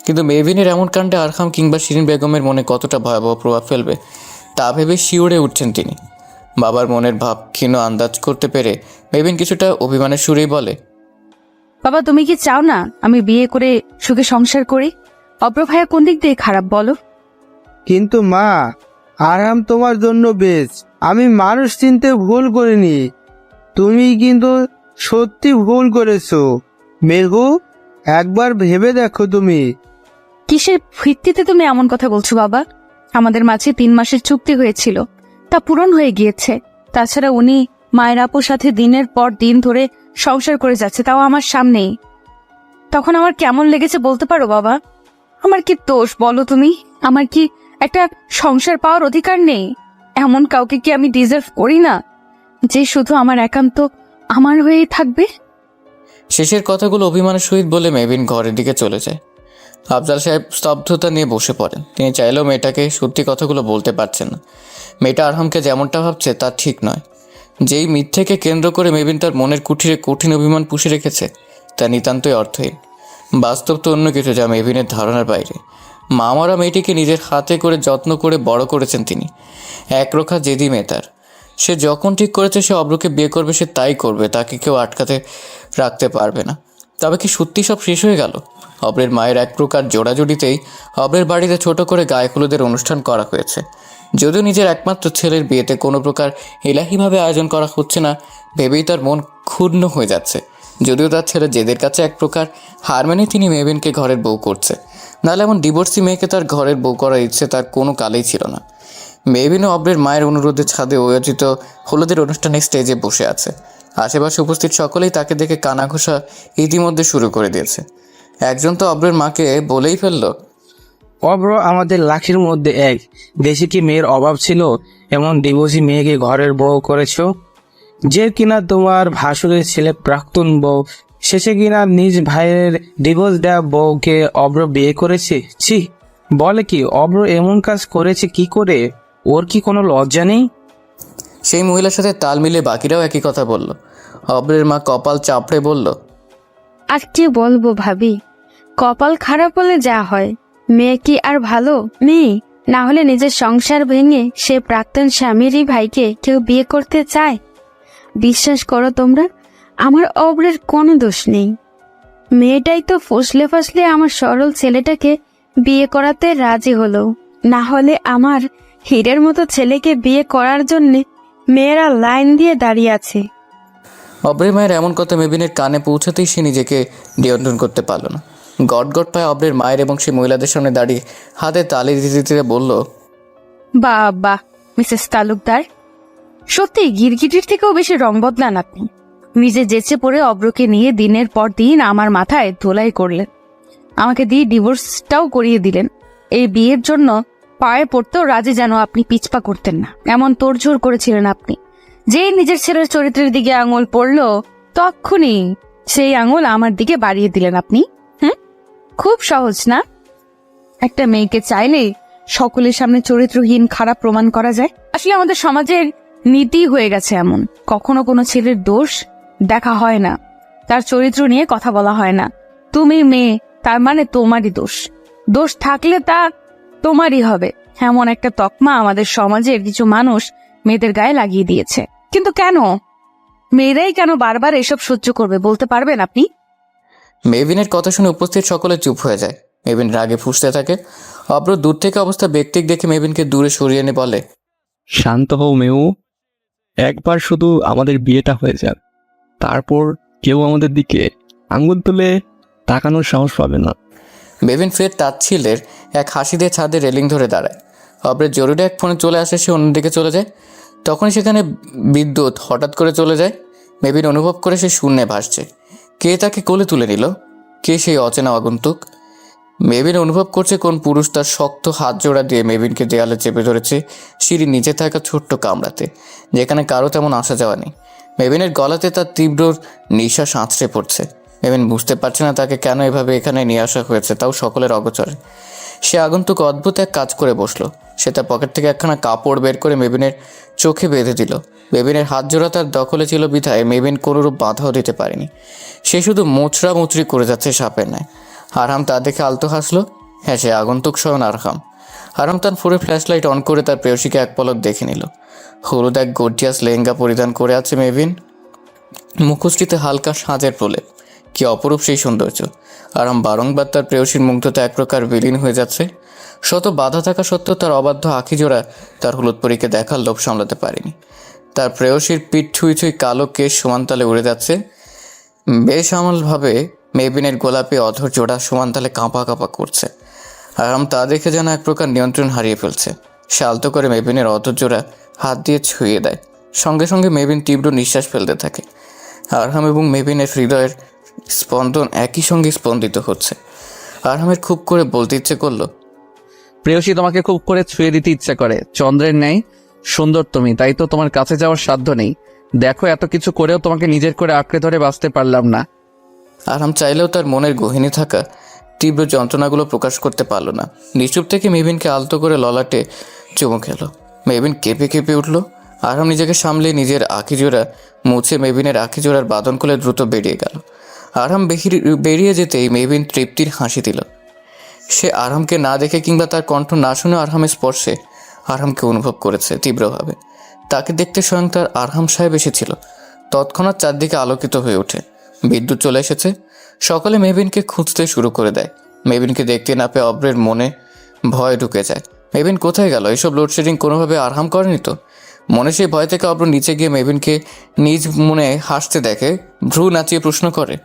Speaker 1: কিন্তু মেহবিনের এমন কাণ্ডে আরহাম কিংবা শিরিন বেগমের মনে কতটা ভয়াবহ প্রভাব ফেলবে তা ভেবে শিউরে উঠছেন তিনি। বাবার মনের ভাব ক্ষীণ আন্দাজ করতে পেরে মেহবিন কিছুটা অভিমানের সুরেই বলে,
Speaker 5: বাবা, তুমি কি চাও না আমি বিয়ে করে সুখে সংসার করি? অব্র ভাইয়া কোন দিক দিয়ে খারাপ বলো?
Speaker 11: কিন্তু মা, আরাম তোমার জন্য বেশ। আমি মানুষ চিনতে ভুল করিনি। তুমি কিন্তু সত্যি ভুল করেছো মেঘু, একবার ভেবে দেখো। তুমি
Speaker 5: কিসের ভিত্তিতে তুমি এমন কথা বলছো বাবা? আমাদের মাঝে 3 মাসের চুক্তি হয়েছিল, তা পূরণ হয়ে গিয়েছে। তাছাড়া উনি মায়ের আপুর সাথে দিনের পর দিন ধরে সংসার করে যাচ্ছে, তাও আমার সামনেই। তখন আমার কেমন লেগেছে বলতে পারো বাবা? আমার কি দোষ বলো তুমি? আমার কি একটা সংসার পাওয়ার অধিকার নেই? এমন কাউকে কি আমি ডিজার্ভ করি না, যে শুধু আমার একান্ত আমার হয়েই থাকবে?
Speaker 1: শেষের কথাগুলো অভিমানের সহিত বলে মেহবিন ঘরের দিকে চলে যায়। আফজাল সাহেব স্তব্ধতা নিয়ে বসে পড়েন। তিনি চাইলেও মেয়েটাকে সত্যি কথাগুলো বলতে পারছেন না। মেয়েটা আরহামকে যেমনটা ভাবছে তা ঠিক নয়। যেই মিথ্যেকে কেন্দ্র করে মেবিন তার মনের কুঠিরে কঠিন অভিমান পুষে রেখেছে তা নিতান্তই অর্থহীন। বাস্তব তো অন্য কিছু, যা মেবিনের ধারণার বাইরে। মামারা মেয়েটিকে নিজের হাতে করে যত্ন করে বড় করেছেন তিনি। একরোখা জেদি মেয়ে তার। সে যখন ঠিক করেছে সে অব্রকে বিয়ে করবে, সে তাই করবে, তাকে কেউ আটকাতে রাখতে পারবে না। তবে কি সত্যি সব শেষ হয়ে গেল? অব্রের মায়ের এক প্রকার জোড়াজুড়িতেই অব্রের বাড়িতে ছোট করে গায়ে হলুদের অনুষ্ঠান করা হয়েছে। যদিও নিজের একমাত্র ছেলের বিয়েতে কোনো প্রকার এলাহিভাবে আয়োজন করা হচ্ছে না ভেবেই তার মন ক্ষুণ্ণ হয়ে যাচ্ছে। যদিও তার ছেলে জেদের কাছে এক প্রকার হার মেনে তিনি মেবিনকে ঘরের বউ করছে, নাহলে এমন ডিভোর্সি মেয়েকে তার ঘরের বউ করার ইচ্ছে তার কোনো কালেই ছিল না। মেবিনও অব্রের মায়ের অনুরোধে ছাদে আয়োজিত হলুদের অনুষ্ঠানে স্টেজে বসে আছে। আশেপাশে উপস্থিত সকলেই তাকে দেখে কানাঘোষা ইতিমধ্যে শুরু করে দিয়েছে। একজন তো অব্রের মাকে বলেই ফেলল,
Speaker 12: অব্র আমাদের লাখির মধ্যে এক। দেশে কি মেয়ের অভাব ছিল এমন ডিভোর্সি মেয়েকে ঘরের বউ করেছো? যে কিনা তোমার ভাসুরের ছেলে প্রাক্তন বউ, শেষে কিনা নিজ ভাইয়ের ডিভোর্স দেওয়া বউকে অব্র বিয়ে করেছে। ছি, বলে কি অব্র এমন কাজ করেছে কি করে? ওর কি কোনো লজ্জা নেই?
Speaker 1: সেই মহিলার সাথে তাল মিলে বাকিরাও একই কথা বলল। অব্রের মা কপাল চাপড়ে বলল,
Speaker 5: আর কি বলবো ভাবি, কপাল খারাপ হলে যা হয়। মেয়ে কি আর ভালো মেয়ে? না হলে নিজের সংসার ভেঙে সে প্রাক্তন স্বামীরই ভাইকে কেউ বিয়ে করতে চায়? বিশ্বাস করো তোমরা, আমার অব্রের কোনো দোষ নেই। মেয়েটাই তো ফসলে ফসলে আমার সরল ছেলেটাকে বিয়ে করাতে রাজি হলো। না হলে আমার হীরের মতো ছেলেকে বিয়ে করার জন্যে মেয়েরা লাইন দিয়ে দাঁড়িয়ে আছে।
Speaker 1: অব্রের মায়ের এমন কথা মেবিনের কানে পৌঁছাতেই সে নিজেকে নিয়ন্ত্রণ করতে পারল না। গটগট পায়ে অব্রের মায়ের এবং সে মহিলাদের সামনে দাঁড়িয়ে হাতে তালি দিতে দিতে বলল,
Speaker 5: বাহ মিসেস তালুকদার, সত্যি গিরগিটির থেকেও বেশি রং বদলান আপনি। নিজে জেচে পড়ে অব্রকে নিয়ে দিনের পর দিন আমার মাথায় ধোলাই করলেন, আমাকে দিয়ে ডিভোর্সটাও করিয়ে দিলেন। এই বিয়ের জন্য পায়ে পড়তেও রাজি যেন আপনি পিছপা করতেন না, এমন তোড়জোড় করেছিলেন আপনি। যেই নিজের ছেলের চরিত্রের দিকে আঙুল পড়লো তখনই সেই আঙুল আমার দিকে বাড়িয়ে দিলেন আপনি। খুব সহজ না? একটা মেয়েকে চাইলে সকলের সামনে চরিত্রহীন খারাপ প্রমাণ করা যায়। আসলে আমাদের সমাজের নীতি হয়ে গেছে এমন, কখনো কোনো ছেলের দোষ দেখা হয় না, তার চরিত্র নিয়ে কথা বলা হয় না। তুমি মেয়ে, তার মানে তোমারই দোষ, দোষ থাকলে তা তোমারই হবে, এমন একটা তকমা আমাদের সমাজের কিছু মানুষ মেয়েদের গায়ে লাগিয়ে দিয়েছে। কিন্তু কেন? মেয়েরাই কেন বারবার এসব সহ্য করবে বলতে পারবেন আপনি?
Speaker 1: মেবিনের কথা শুনে উপস্থিত সকলে চুপ হয়ে যায়। মেবিন রাগে ফুঁসতে থাকে। অব্র দূর থেকে অবস্থা ব্যক্তিক দেখে মেবিনকে দূরে সরিয়ে এনে বলে,
Speaker 2: শান্ত হও মেউ, একবার শুধু আমাদের বিয়েটা হয়ে যাক, তারপর কেউ আমাদের দিকে আঙ্গুল তুলে তাকানোর সাহস পাবে না।
Speaker 1: মেবিন ফের তাচ্ছিলের এক হাসি দিয়ে ছাদে রেলিং ধরে দাঁড়ায়। অব্রের জরুরি এক ফোনে চলে আসে, সে অন্যদিকে চলে যায়। তখনই সেখানে বিদ্যুৎ হঠাৎ করে চলে যায়। মেবিন অনুভব করে সে শূন্যে ভাসছে। কে তাকে কোলে তুলে নিল? কে সেই অচেনা আগন্তুক? মেবিন অনুভব করছে কোন পুরুষ তার শক্ত হাত জোড়া দিয়ে মেবিনকে দেয়ালে চেপে ধরেছে সিঁড়ির নিচে থাকা ছোট্ট কামরাতে, যেখানে কারো তেমন আসা যাওয়া নেই। মেবিনের গলাতে তার তীব্র নিঃশ্বাস আঁচড়ে পড়ছে। মেবিন বুঝতে পারছে না তাকে কেন এভাবে এখানে নিয়ে আসা হয়েছে, তাও সকলের অগোচরে। সে আগন্তুক অদ্ভুত এক কাজ করে বসলো। সে তার পকেট থেকে একখানা কাপড় বের করে মেবিনের চোখে বেঁধে দিল। মেবিনের হাত জোড়া তার দখলে ছিল বিধায় মেবিন কোনোরূপ বাধাও দিতে পারেনি। সে শুধু মোচড়া মুচড়ি করে যাচ্ছে সাপের ন্যায়। আরহাম তা দেখে আলতো হাসলো। হ্যাঁ, সে আগন্তুক স্বয়ং আরহাম। আরহাম তার ফোনে ফ্ল্যাশ লাইট অন করে তার প্রেয়সীকে এক পলক দেখে নিল। হলুদ এক গর্জিয়াস লেহেঙ্গা পরিধান করে আছে মেবিন, মুখশ্রীতে হালকা সাজের প্রলেপ। কি অপরূপ সেই সৌন্দর্য! আরহাম বারংবার তার প্রেয়সীর মুগ্ধতা এক প্রকার বিলীন হয়ে যাচ্ছে। শত বাধা থাকা সত্ত্বেও তার অবাধ্য আঁখি জোড়া তার হলুদ পরীকে দেখার লোভ সামলাতে পারেনি। তার প্রেয়সীর পিঠ ছুঁই ছুঁই কালো কেশ সমানতালে উড়ে যাচ্ছে। বেসামালভাবে মেবিনের গোলাপি অধর জোড়া সমানতালে কাঁপা কাঁপা করছে। আরহাম তা দেখে যেন এক প্রকার নিয়ন্ত্রণ হারিয়ে ফেলছে। সে আলতো করে মেবিনের অধর জোড়া হাত দিয়ে ছুঁয়ে দেয়। সঙ্গে সঙ্গে মেবিন তীব্র নিঃশ্বাস ফেলতে থাকে। আরহাম এবং মেবিনের হৃদয়ের স্পন্দন একই সঙ্গে স্পন্দিত হচ্ছে। আরহামের খুব করে বলতে ইচ্ছে করলো,
Speaker 3: প্রেয়সী তোমাকে খুব করে ছুঁয়ে দিতে ইচ্ছা করে। চন্দ্রের ন্যায় সুন্দর তুমি, তাই তো তোমার কাছে যাওয়ার সাধ্য নেই। দেখো, এত কিছু করেও তোমাকে নিজের করে আঁকড়ে ধরে বাঁচতে পারলাম না।
Speaker 1: আরহাম চাইলেও তার মনের গহীনে থাকা তীব্র যন্ত্রণাগুলো প্রকাশ করতে পারল না। নিচুপ থেকে মেবিনকে আলতো করে ললাটে চুমু খেলো। মেবিন কেঁপে কেঁপে উঠল। আরহাম নিজেকে সামলে নিজের আঁকিজোড়া মুছে মেবিনের আঁকিজোড়ার বাঁধন খুলে দ্রুত বেরিয়ে গেল। আরহাম বেরিয়ে যেতেই মেবিন তৃপ্তির হাসি দিল। সে আরহামকে না দেখে কিংবা তার কণ্ঠ না শুনে আরহামের স্পর্শে আরহামকে অনুভব করেছে তীব্রভাবে। তাকে দেখতে স্বয়ং তার আরহাম সাহেব এসেছিল। তৎক্ষণাৎ চারদিকে আলোকিত হয়ে ওঠে। বিদ্যুৎ চলে এসেছে। সকলে মেবিনকে খুঁজতে শুরু করে দেয়। মেবিনকে দেখতে না পেয়ে অব্রের মনে ভয় ঢুকে যায়। মেবিন কোথায় গেল? এসব লোডশেডিং কোনোভাবে আরহাম করেনি তো? মনে সেই ভয় থেকে অব্র নিচে গিয়ে মেবিনকে নিজ মনে হাসতে দেখে ভ্রু নাচিয়ে প্রশ্ন করে,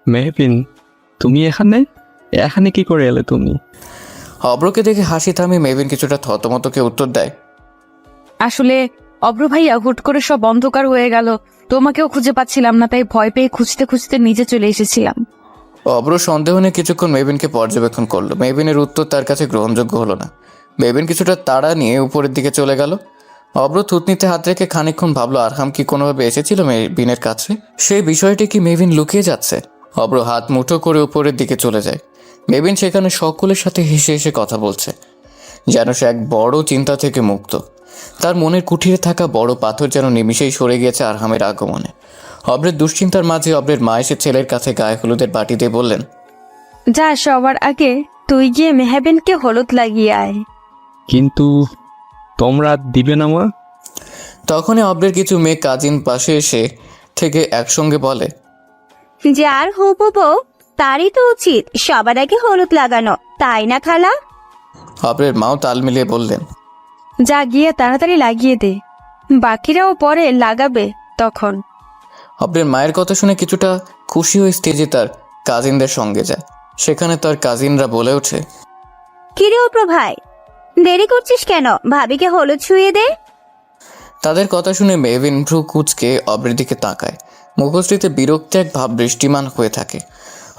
Speaker 2: মেহবিন, তুমি এখানে কি করে এলে তুমি?
Speaker 1: অব্রকে দেখে হাসি থামিয়ে মেবিন কিছুটা থতমতকে উত্তর দেয়,
Speaker 5: আসলে অব্র ভাইয়া হুট করে সব অন্ধকার হয়ে গেল, তোমাকেও খুঁজে পাচ্ছিলাম না, তাই ভয় পেয়ে খুঁজতে খুঁজতে নিজে চলে এসেছিলাম।
Speaker 1: অব্র সন্দেহ নিয়ে কিছুক্ষণ মেবিনকে পর্যবেক্ষণ করলো। মেবিনের উত্তর তার কাছে গ্রহণযোগ্য হলো না। মেবিন কিছুটা তাড়া নিয়ে উপরের দিকে চলে গেল। অব্র থুতনিতে হাত রেখে খানিকক্ষণ ভাবলো আরহাম কি কোনোভাবে এসেছিল মেবিনের কাছে। সেই বিষয়টি কি মেবিন লুকিয়ে যাচ্ছে? অব্র হাত মুঠো করে উপরের দিকে চলে যায়। মেবিন সেখানে সকলের সাথে হেসে হেসে কথা বলছে, যেন সে এক বড় চিন্তা থেকে মুক্ত। তার মনের কুঠিরে থাকা বড় পাথর যেন নিমিষেই সরে গিয়েছে আরহামের আগমনে। অব্রের দুশ্চিন্তার মাঝে অব্রের মা এসে ছেলের কাছে গায়ে হলুদের বাটি দিয়ে বললেন,
Speaker 5: যা, সবার আগে তুই গিয়ে মেহবিনকে হলুদ লাগিয়ে আয়।
Speaker 2: কিন্তু তোমরা দিবে না মা?
Speaker 1: তখনই অব্রের কিছু মেয়ে কাজিন পাশে এসে থেকে একসঙ্গে বলে,
Speaker 8: যার হবু বউ তারই তো উচিত সবার আগে হলুদ লাগানো, তাই না খালা?
Speaker 1: অব্রের মাও তাল মিলিয়ে বললেন,
Speaker 5: যা গিয়ে তাড়াতাড়ি লাগিয়ে দে, বাকিরাও পরে লাগাবে তখন।
Speaker 1: অব্রের মায়ের কথা শুনে কিছুটা খুশি হয়ে স্টেজে তার কাজিনদের সঙ্গে যায়। সেখানে তার কাজিনরা বলে ওঠে,
Speaker 8: কিরে অপ্র ভাই, দেরি করছিস কেন? ভাবিকে হলুদ ছুঁয়ে দে।
Speaker 1: তাদের কথা শুনে মেভিন ভ্রু কুচকে অব্রের দিকে তাকায়। মুখশ্রীতে বিরক্তি এক ভাব দৃষ্টিমান হয়ে থাকে।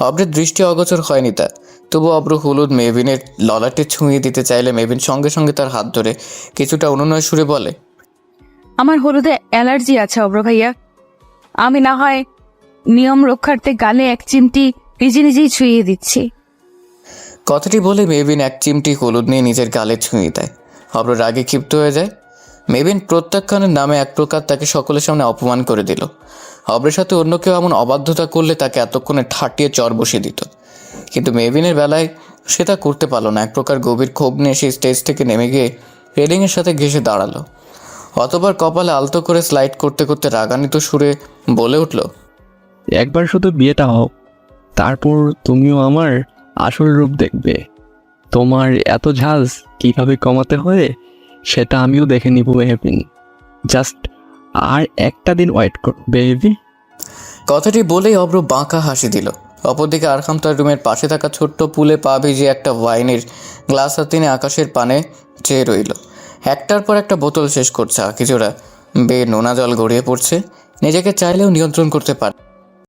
Speaker 1: অব্রের দৃষ্টি অগোচর হয়নি তার। তবু অব্র হলুদ মেভিনের ললাটে ছুঁয়ে দিতে চাইলে মেভিন সঙ্গে সঙ্গে তার হাত ধরে কিছুটা অনুনয় সুরে বলে,
Speaker 5: আমার হলুদে অ্যালার্জি আছে অব্র ভাইয়া, আমি না হয় নিয়ম রক্ষার্থে গালে এক চিমটি নিজে নিজেই ছুঁয়ে দিচ্ছি।
Speaker 1: কথাটি বলে মেভিন এক চিমটি হলুদ নিয়ে নিজের গালে ছুঁয়ে দেয়। অব্র রাগে ক্ষিপ্ত হয়ে যায়। মেভিন প্রত্যাখ্যানের নামে এক প্রকার তাকে সকলের সামনে অপমান করে দিল। অব্রের সাথে অন্য কেউ এমন অবাধ্যতা করলে তাকে এতক্ষণে ঠাটিয়ে চর বসিয়ে দিত, কিন্তু মেভিনের বেলায় সে তা করতে পারল না। এক প্রকার গভীর ক্ষোভ নিয়ে সেই স্টেজ থেকে নেমে গিয়ে রেলিংয়ের সাথে ঘেঁষে দাঁড়ালো। অতবার কপালে আলতো করে স্লাইড করতে করতে রাগান্বিত সুরে বলে উঠল,
Speaker 2: একবার শুধু বিয়েটা হোক, তারপর তুমিও আমার আসল রূপ দেখবে। তোমার এত ঝাঁজ কিভাবে কমাতে হয় সেটা আমিও দেখে নিব মেহবিন। জাস্ট আর একটা দিন ওয়েট কর বেবি।
Speaker 1: কথাটি বলেই অব্র বাঁকা হাসি দিল। অপরদিকে আরহাম তার রুমের পাশে থাকা ছোট্ট পুলে পা ভিজিয়ে একটা ওয়াইনের গ্লাস হাতে নিয়ে আকাশের পানে চেয়ে রইল। একটার পর একটা বোতল শেষ করছে। আঁকিজোড়া বেয়ে নোনা জল গড়িয়ে পড়ছে। নিজেকে চাইলেও নিয়ন্ত্রণ করতে পারে।